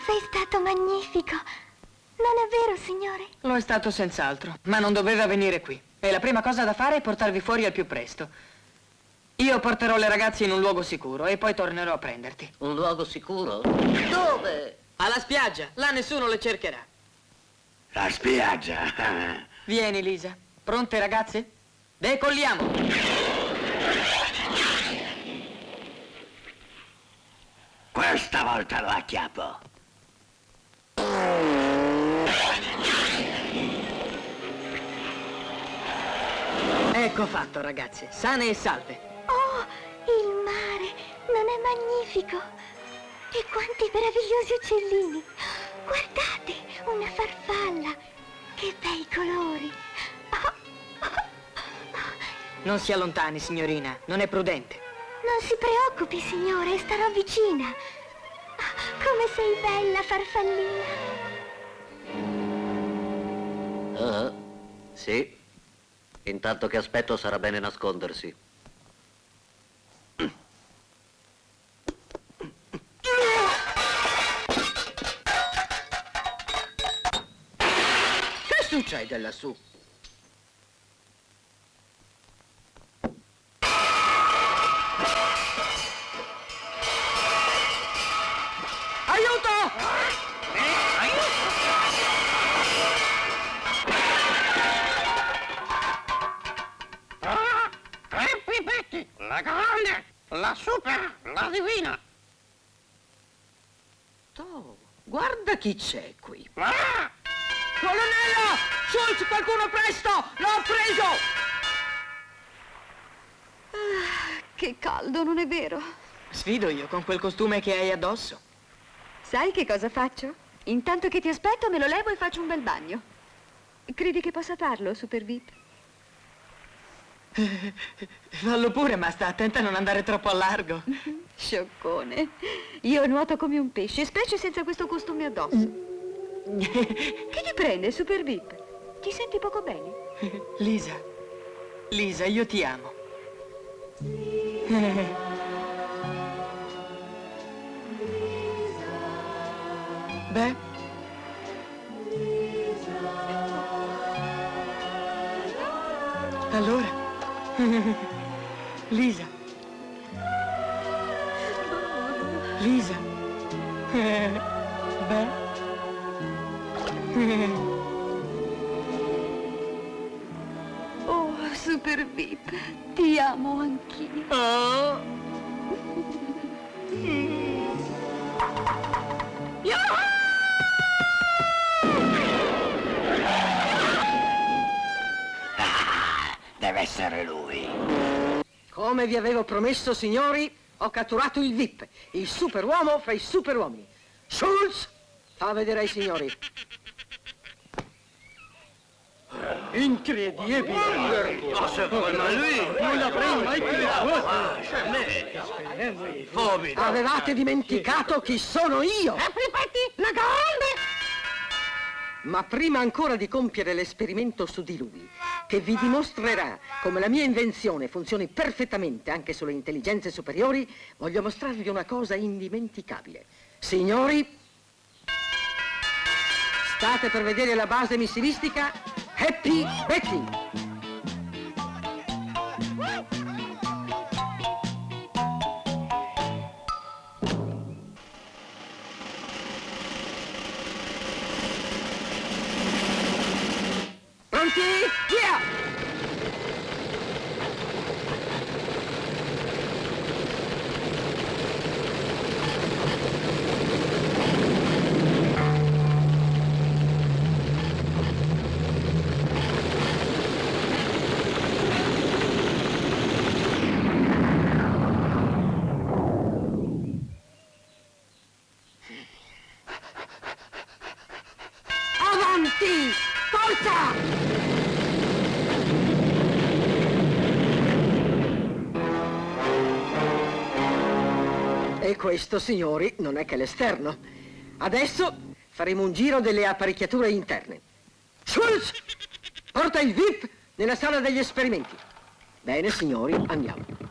sei stato magnifico. Non è vero, signore? Lo è stato senz'altro, ma non doveva venire qui. E la prima cosa da fare è portarvi fuori al più presto. Io porterò le ragazze in un luogo sicuro e poi tornerò a prenderti. Un luogo sicuro? Dove? Alla spiaggia, là nessuno le cercherà. La spiaggia. Vieni, Lisa. Pronte, ragazze? Decolliamo! Questa volta lo acchiappo. Ecco fatto, ragazze. Sane e salve. Oh, il mare non è magnifico? E quanti meravigliosi uccellini! Guardate, una farfalla! Che bei colori! Non si allontani, signorina. Non è prudente. Non si preoccupi, signore, starò vicina. Come sei bella, farfallina! Sì. Intanto che aspetto sarà bene nascondersi. Che succede lassù? Aiuto! Tre pipetti, la grande, la super, la divina. Oh, guarda chi c'è qui. Colonnello! Schultz, qualcuno presto! L'ho preso! Che caldo, non è vero? Sfido io con quel costume che hai addosso. Sai che cosa faccio? Intanto che ti aspetto me lo levo e faccio un bel bagno. Credi che possa farlo, Super VIP? Fallo pure, ma sta attenta a non andare troppo a largo. Scioccone. Io nuoto come un pesce, specie senza questo costume addosso. Che ti prende, Super VIP? Ti senti poco bene? Lisa, io ti amo. Beh. Allora. Lisa. Lisa. Beh. Oh, Super VIP, ti amo anch'io. Oh. Deve essere lui. Come vi avevo promesso, signori, ho catturato il VIP, il superuomo fra i superuomini. Schultz, fa vedere ai signori. Incredibile! Ma secondo lui Non l'avrei mai creduto! Avevate dimenticato chi sono io! Pipetti, la grande. Ma prima ancora di compiere l'esperimento su di lui, che vi dimostrerà come la mia invenzione funzioni perfettamente anche sulle intelligenze superiori, voglio mostrarvi una cosa indimenticabile. Signori, state per vedere la base missilistica Happy Betty. Pronti? Via! Avanti! Forza! E questo, signori, non è che l'esterno. Adesso faremo un giro delle apparecchiature interne. Schultz, porta il VIP nella sala degli esperimenti. Bene, signori, andiamo.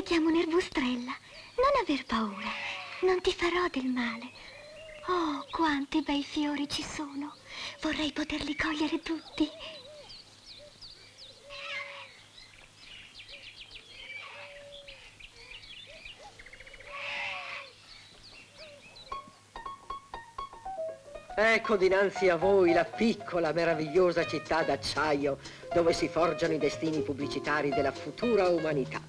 chiamo Nervustrella. Non aver paura, non ti farò del male. Oh, quanti bei fiori ci sono. Vorrei poterli cogliere tutti. Ecco dinanzi a voi la piccola, meravigliosa città d'acciaio dove si forgiano i destini pubblicitari della futura umanità.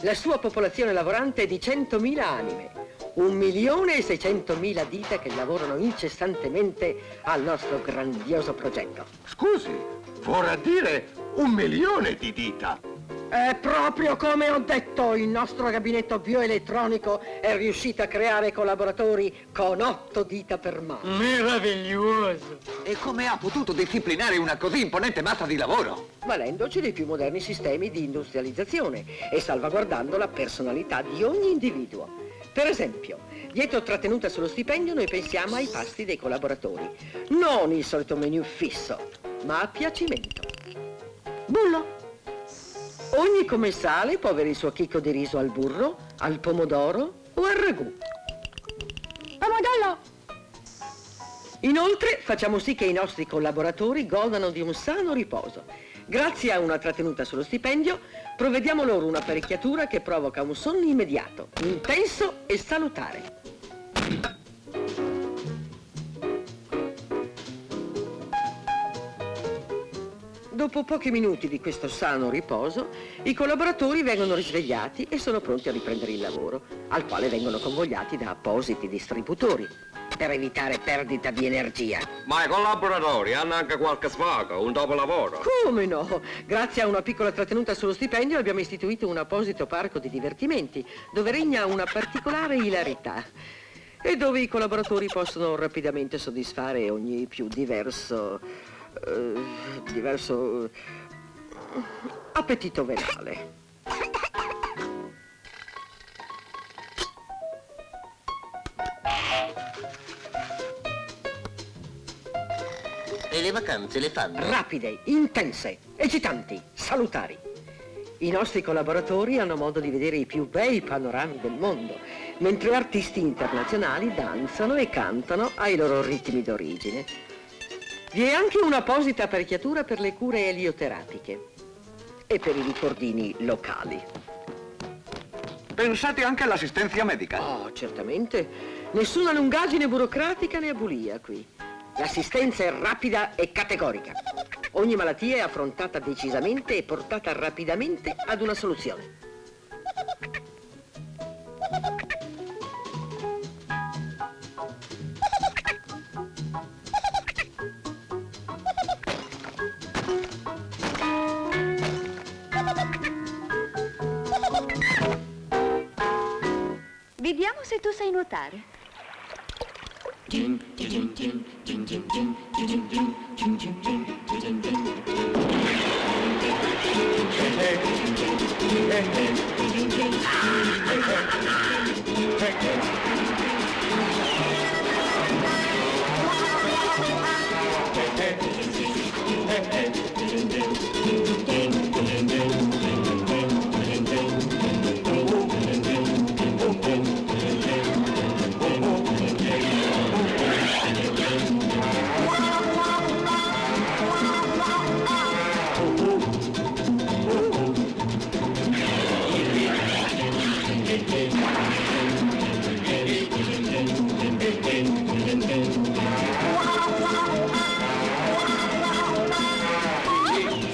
La sua popolazione lavorante è di 100.000 anime, 1.600.000 dita che lavorano incessantemente al nostro grandioso progetto. Scusi, vorrà dire 1 milione di dita. È proprio come ho detto, il nostro gabinetto bioelettronico è riuscito a creare collaboratori con 8 dita per mano. Meraviglioso! E come ha potuto disciplinare una così imponente massa di lavoro? Valendoci dei più moderni sistemi di industrializzazione e salvaguardando la personalità di ogni individuo. Per esempio, dietro trattenuta sullo stipendio noi pensiamo ai pasti dei collaboratori. Non il solito menù fisso, ma a piacimento. Bullo! Ogni commensale può avere il suo chicco di riso al burro, al pomodoro o al ragù. Pomodoro! Inoltre facciamo sì che i nostri collaboratori godano di un sano riposo. Grazie a una trattenuta sullo stipendio provvediamo loro un'apparecchiatura che provoca un sonno immediato, intenso e salutare. Dopo pochi minuti di questo sano riposo, i collaboratori vengono risvegliati e sono pronti a riprendere il lavoro, al quale vengono convogliati da appositi distributori, per evitare perdita di energia. Ma i collaboratori hanno anche qualche sfogo, un dopolavoro? Come no? Grazie a una piccola trattenuta sullo stipendio abbiamo istituito un apposito parco di divertimenti, dove regna una particolare ilarità e dove i collaboratori possono rapidamente soddisfare ogni più diverso appetito venale. E le vacanze le fanno? Rapide, intense, eccitanti, salutari. I nostri collaboratori hanno modo di vedere i più bei panorami del mondo, mentre artisti internazionali danzano e cantano ai loro ritmi d'origine. Vi è anche un'apposita apparecchiatura per le cure elioterapiche e per i ricordini locali. Pensate anche all'assistenza medica? Oh, certamente. Nessuna lungaggine burocratica né abulia qui. L'assistenza è rapida e categorica. Ogni malattia è affrontata decisamente e portata rapidamente ad una soluzione. Vediamo se tu sai nuotare.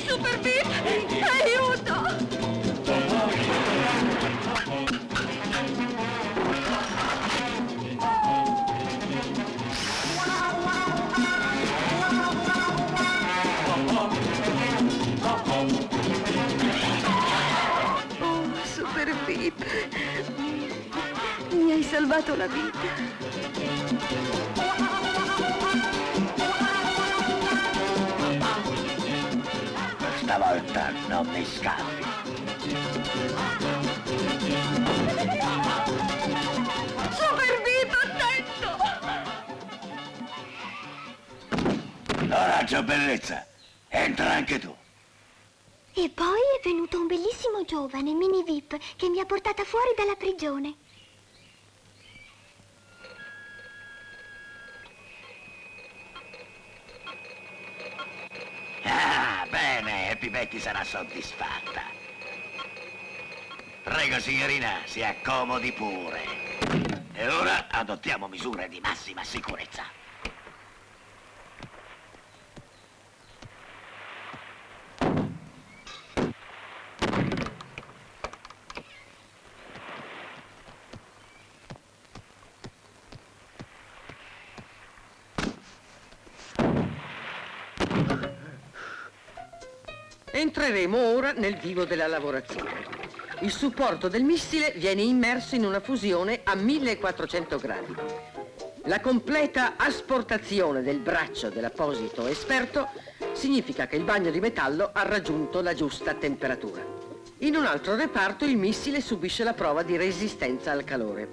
Super Beep, aiuto! Oh, Super Beep, mi hai salvato la vita. Stavolta non mi scappi. Super Beep, attento! Coraggio, bellezza. Entra anche tu. E poi è venuto un bellissimo giovane, Mini VIP, che mi ha portata fuori dalla prigione. Ah, bene, Happy Betty sarà soddisfatta. Prego, signorina, si accomodi pure. E ora adottiamo misure di massima sicurezza. Entreremo ora nel vivo della lavorazione. Il supporto del missile viene immerso in una fusione a 1400 gradi. La completa asportazione del braccio dell'apposito esperto significa che il bagno di metallo ha raggiunto la giusta temperatura. In un altro reparto il missile subisce la prova di resistenza al calore.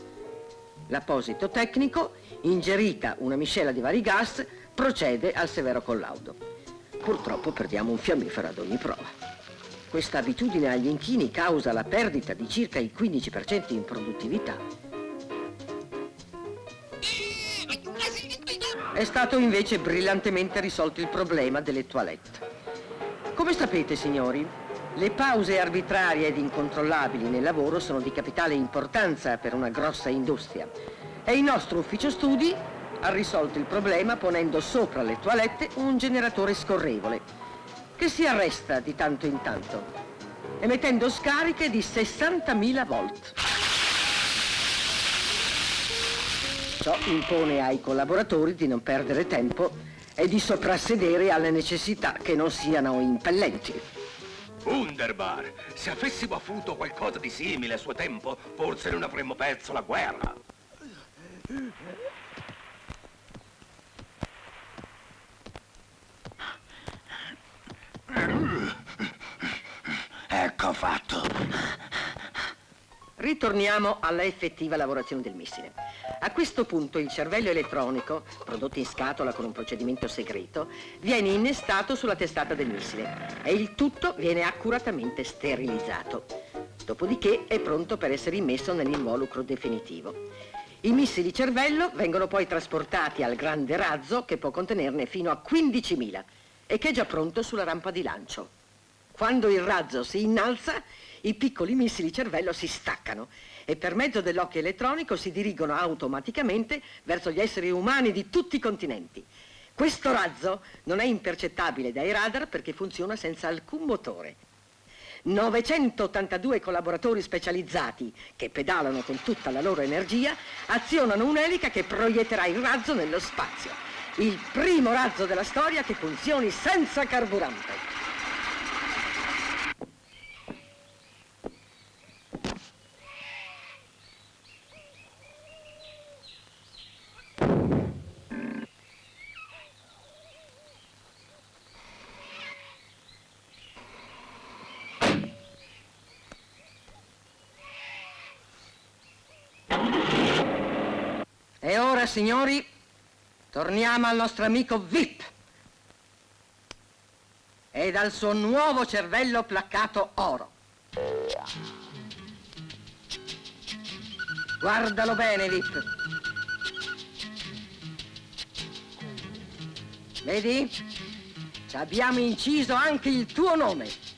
L'apposito tecnico, ingerita una miscela di vari gas, procede al severo collaudo. Purtroppo perdiamo un fiammifero ad ogni prova. Questa abitudine agli inchini causa la perdita di circa il 15% in produttività. È stato invece brillantemente risolto il problema delle toilette. Come sapete, signori, le pause arbitrarie ed incontrollabili nel lavoro sono di capitale importanza per una grossa industria. E il nostro ufficio studi ha risolto il problema ponendo sopra le toilette un generatore scorrevole che si arresta di tanto in tanto, emettendo scariche di 60.000 volt. Ciò impone ai collaboratori di non perdere tempo e di soprassedere alle necessità che non siano impellenti. Wunderbar! Se avessimo avuto qualcosa di simile a suo tempo, forse non avremmo perso la guerra. Ecco fatto. Ritorniamo alla effettiva lavorazione del missile. A questo punto il cervello elettronico, prodotto in scatola con un procedimento segreto, viene innestato sulla testata del missile e il tutto viene accuratamente sterilizzato. Dopodiché è pronto per essere immesso nell'involucro definitivo. I missili cervello vengono poi trasportati al grande razzo che può contenerne fino a 15.000 e che è già pronto sulla rampa di lancio. Quando il razzo si innalza, i piccoli missili cervello si staccano e per mezzo dell'occhio elettronico si dirigono automaticamente verso gli esseri umani di tutti i continenti. Questo razzo non è impercettabile dai radar perché funziona senza alcun motore. 982 collaboratori specializzati che pedalano con tutta la loro energia azionano un'elica che proietterà il razzo nello spazio. Il primo razzo della storia che funzioni senza carburante. E ora, signori, torniamo al nostro amico VIP e dal suo nuovo cervello placcato oro. Guardalo bene, VIP. Vedi? Ci abbiamo inciso anche il tuo nome.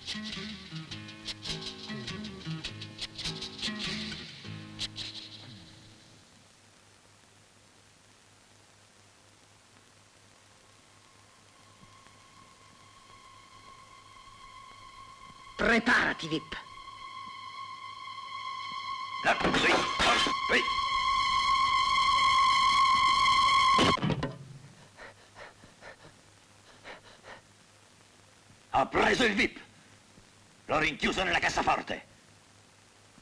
Preparati, VIP. Ho preso il VIP. L'ho rinchiuso nella cassaforte.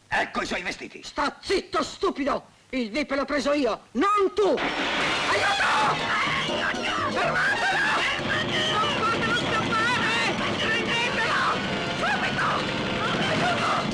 Ecco i suoi vestiti. Sta zitto, stupido! Il VIP l'ho preso io, non tu! Aiuto! Fermatelo! Non fatelo scappare! Prendetelo! Subito! Aiuto!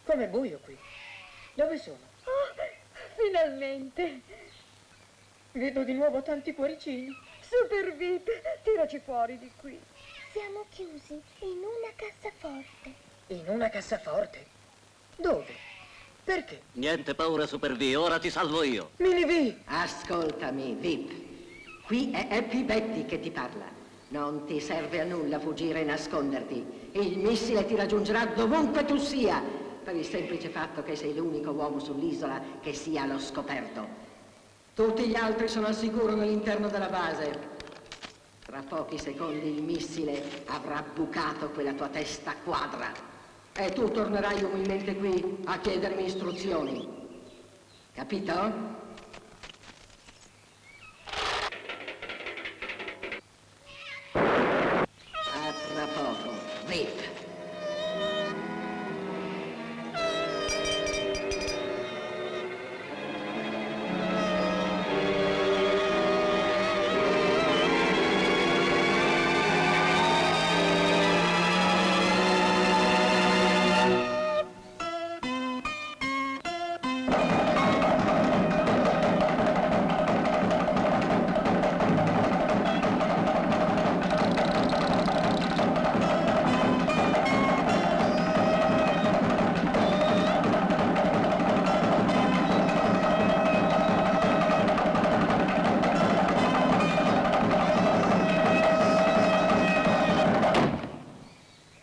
Com'è buio qui? Dove sono? Finalmente. Vedo di nuovo tanti cuoricini. Super VIP, tiraci fuori di qui. Siamo chiusi in una cassaforte. In una cassaforte? Dove? Perché? Niente paura, Super V, ora ti salvo io. Mini V! Ascoltami, VIP. Qui è Happy Betty che ti parla. Non ti serve a nulla fuggire e nasconderti. Il missile ti raggiungerà dovunque tu sia, per il semplice fatto che sei l'unico uomo sull'isola che sia allo scoperto. Tutti gli altri sono al sicuro nell'interno della base. Tra pochi secondi il missile avrà bucato quella tua testa quadra e tu tornerai umilmente qui a chiedermi istruzioni. Capito? A tra poco, VIP.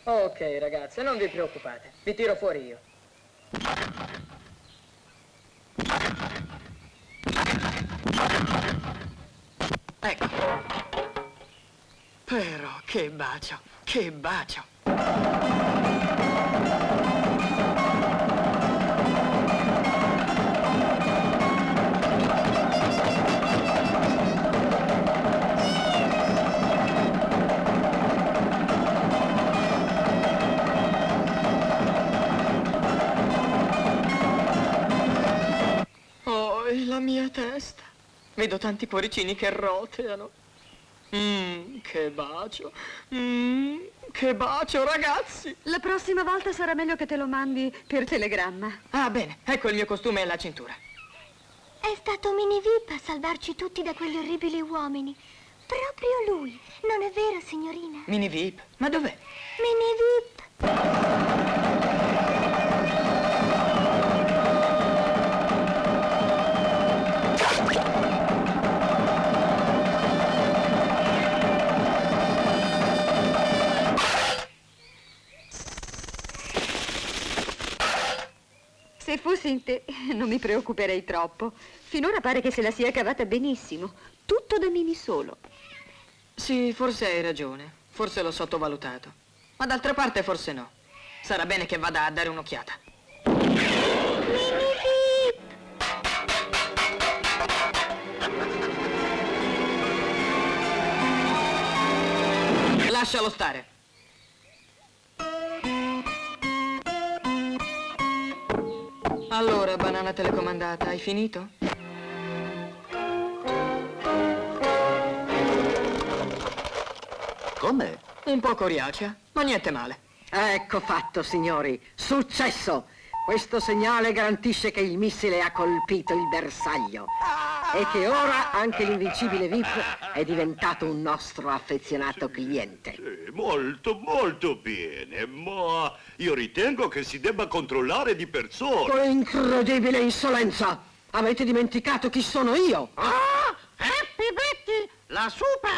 Ok, ragazze, non vi preoccupate. Vi tiro fuori io. Ecco. Però, che bacio, che bacio. La mia testa. Vedo tanti cuoricini che roteano. Che bacio. Che bacio, ragazzi. La prossima volta sarà meglio che te lo mandi per telegramma. Ah, bene. Ecco il mio costume e la cintura. È stato Mini VIP a salvarci tutti da quegli orribili uomini. Proprio lui. Non è vero, signorina? Mini VIP? Ma dov'è? Mini VIP. Se fossi in te, non mi preoccuperei troppo. Finora pare che se la sia cavata benissimo. Tutto da Mini solo. Sì, forse hai ragione. Forse l'ho sottovalutato. Ma d'altra parte forse no. Sarà bene che vada a dare un'occhiata. Lascialo stare. Allora, banana telecomandata, hai finito? Com'è? Un po' coriacea, ma niente male. Ecco fatto, signori. Successo! Questo segnale garantisce che il missile ha colpito il bersaglio e che ora anche l'invincibile VIP è diventato un nostro affezionato cliente. Sì, molto, molto bene, ma io ritengo che si debba controllare di persona. Con incredibile insolenza! Avete dimenticato chi sono io? Happy Betty, la super!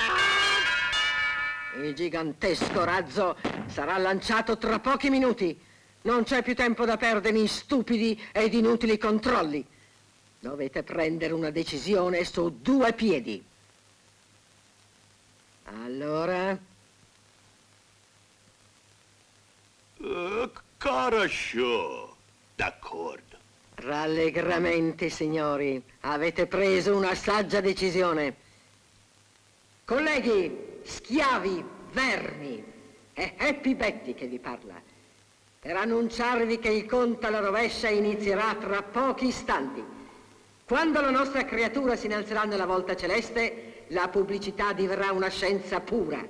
Il gigantesco razzo sarà lanciato tra pochi minuti. Non c'è più tempo da perdere in stupidi ed inutili controlli. Dovete prendere una decisione su 2 piedi. Allora... Хорошо. D'accordo. Rallegramenti, signori. Avete preso una saggia decisione. Colleghi, schiavi, vermi, è Happy Betty che vi parla, per annunciarvi che il conto alla rovescia inizierà tra pochi istanti. Quando la nostra creatura si innalzerà nella volta celeste, la pubblicità diverrà una scienza pura.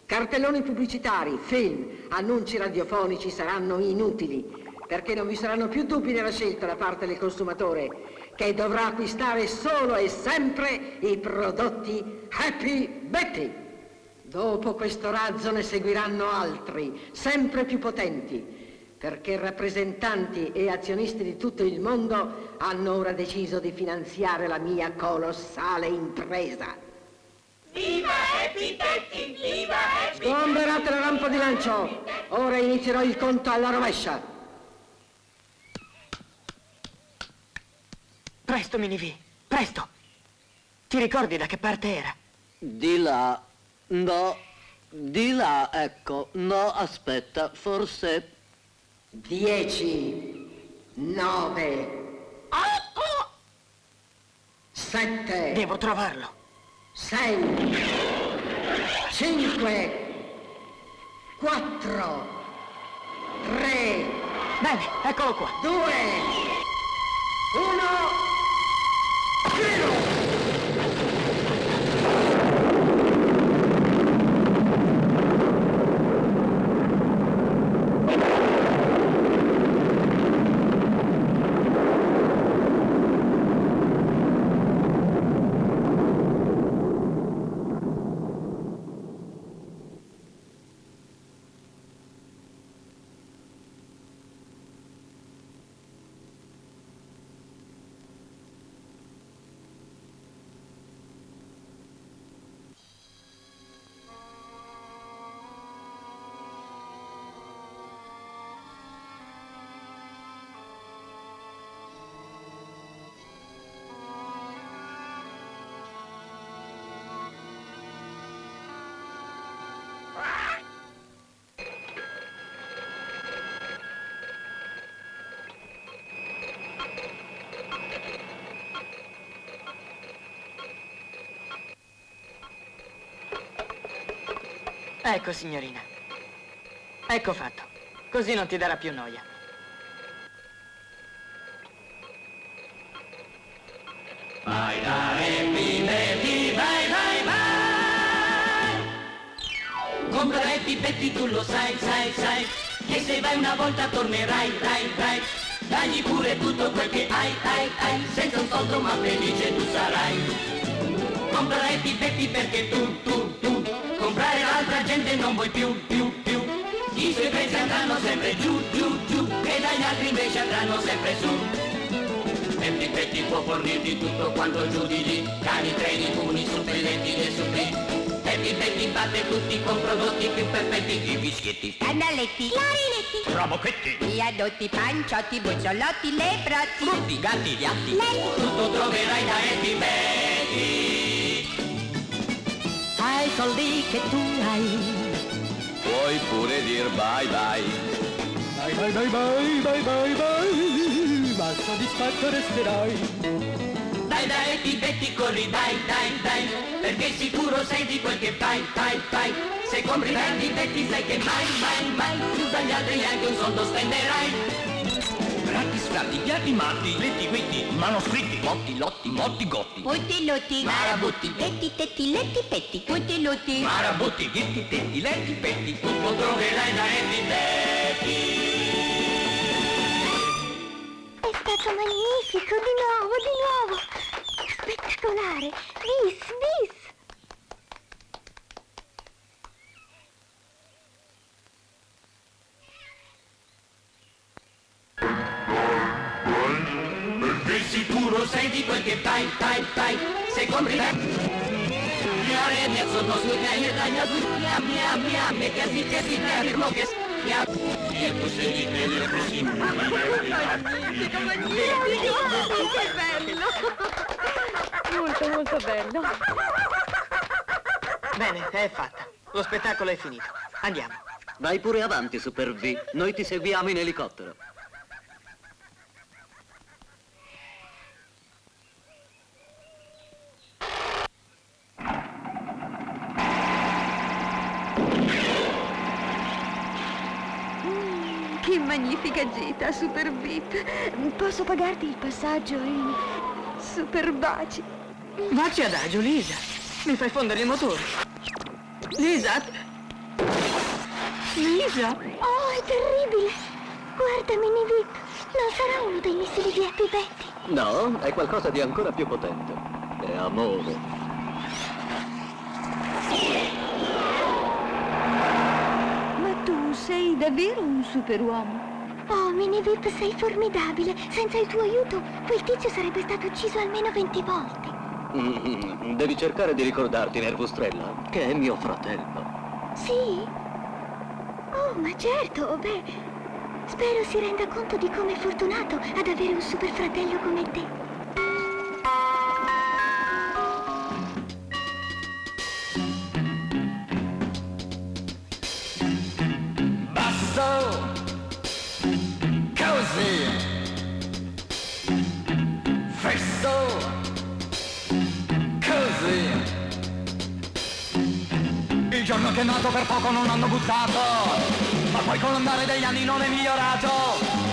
Cartelloni pubblicitari, film, annunci radiofonici saranno inutili, perché non vi saranno più dubbi nella scelta da parte del consumatore, che dovrà acquistare solo e sempre i prodotti Happy Betty. Dopo questo razzo ne seguiranno altri, sempre più potenti, perché rappresentanti e azionisti di tutto il mondo hanno ora deciso di finanziare la mia colossale impresa. Viva Happy Betty! Viva Happy Betty! Sgomberate la rampa di lancio, ora inizierò il conto alla rovescia. Presto, Minivi, presto! Ti ricordi da che parte era? Di là. No. Di là, ecco. No, aspetta, forse... 10, 9, 7... Devo trovarlo. 6, 5, 4, 3... Bene, eccolo qua. 2, 1... Giro! Ecco, signorina. Ecco fatto. Così non ti darà più noia. Vai da Happy Betty, vai, vai, vai! Compra Happy Betty, tu lo sai, sai, sai, che se vai una volta tornerai, rai. Dagli pure tutto quel che hai, senza un soldo ma felice tu sarai. Compra Happy Betty perché tu, comprare l'altra gente non vuoi più. I suoi prezzi andranno sempre giù, e dagli altri invece andranno sempre su. Happy Betty può fornirti tutto quanto giù di lì, cani, treni, puni, suppelletti e supplì. Happy Betty batte tutti con prodotti più perfetti, i bischietti, Cannaletti, clarinetti, robocchetti, viadotti, panciotti, bucciolotti, leprotti, frutti, gatti, piatti, tutto troverai da Happy Betty. Hai soldi che tu hai, Puoi pure dir bye bye. Bye, ma soddisfatto resterai. Dai da Happy Betty corri, dai, perché sicuro sei di quel che fai. Se compri da Happy Betty sai che mai, più dagli altri anche un soldo spenderai. Ratti, sfratti, piatti, matti, letti, guitti, manoscritti, motti, lotti, motti, gotti, Puntiluti, marabutti, petti, tetti, letti, petti, puntiluti, marabutti, ghitti, tetti, letti, petti, tutto troverai da Happy Betty. È stato magnifico, di nuovo! Spettacolare! Bis! Perché sicuro sei di quel che fai. Se compri da mia sono su mia, me casi che si ne Magnifico, magnifico! Che bello! Molto, molto bello. Bene, è fatta. Lo spettacolo è finito. Andiamo. Vai pure avanti, Super V. Noi ti seguiamo in elicottero. Che magnifica gita, Super VIP. Posso pagarti il passaggio in Super Baci? Vacci adagio, Lisa. Mi fai fondere il motore. Lisa? Lisa? Oh, è terribile! Guarda, Mini VIP, non sarà uno dei missili di Happy Betty. No, è qualcosa di ancora più potente. È amore. Ma tu sei davvero un superuomo? Oh, Mini VIP, sei formidabile. Senza il tuo aiuto, quel tizio sarebbe stato ucciso almeno 20 volte. Devi cercare di ricordarti, Nervustrella, che è mio fratello. Sì? Oh, ma certo, beh, spero si renda conto di come è fortunato ad avere un super fratello come te. Basso, così, fesso, così. Il giorno che è nato per poco non l'hanno buttato, ma poi con l'andare degli anni non è migliorato.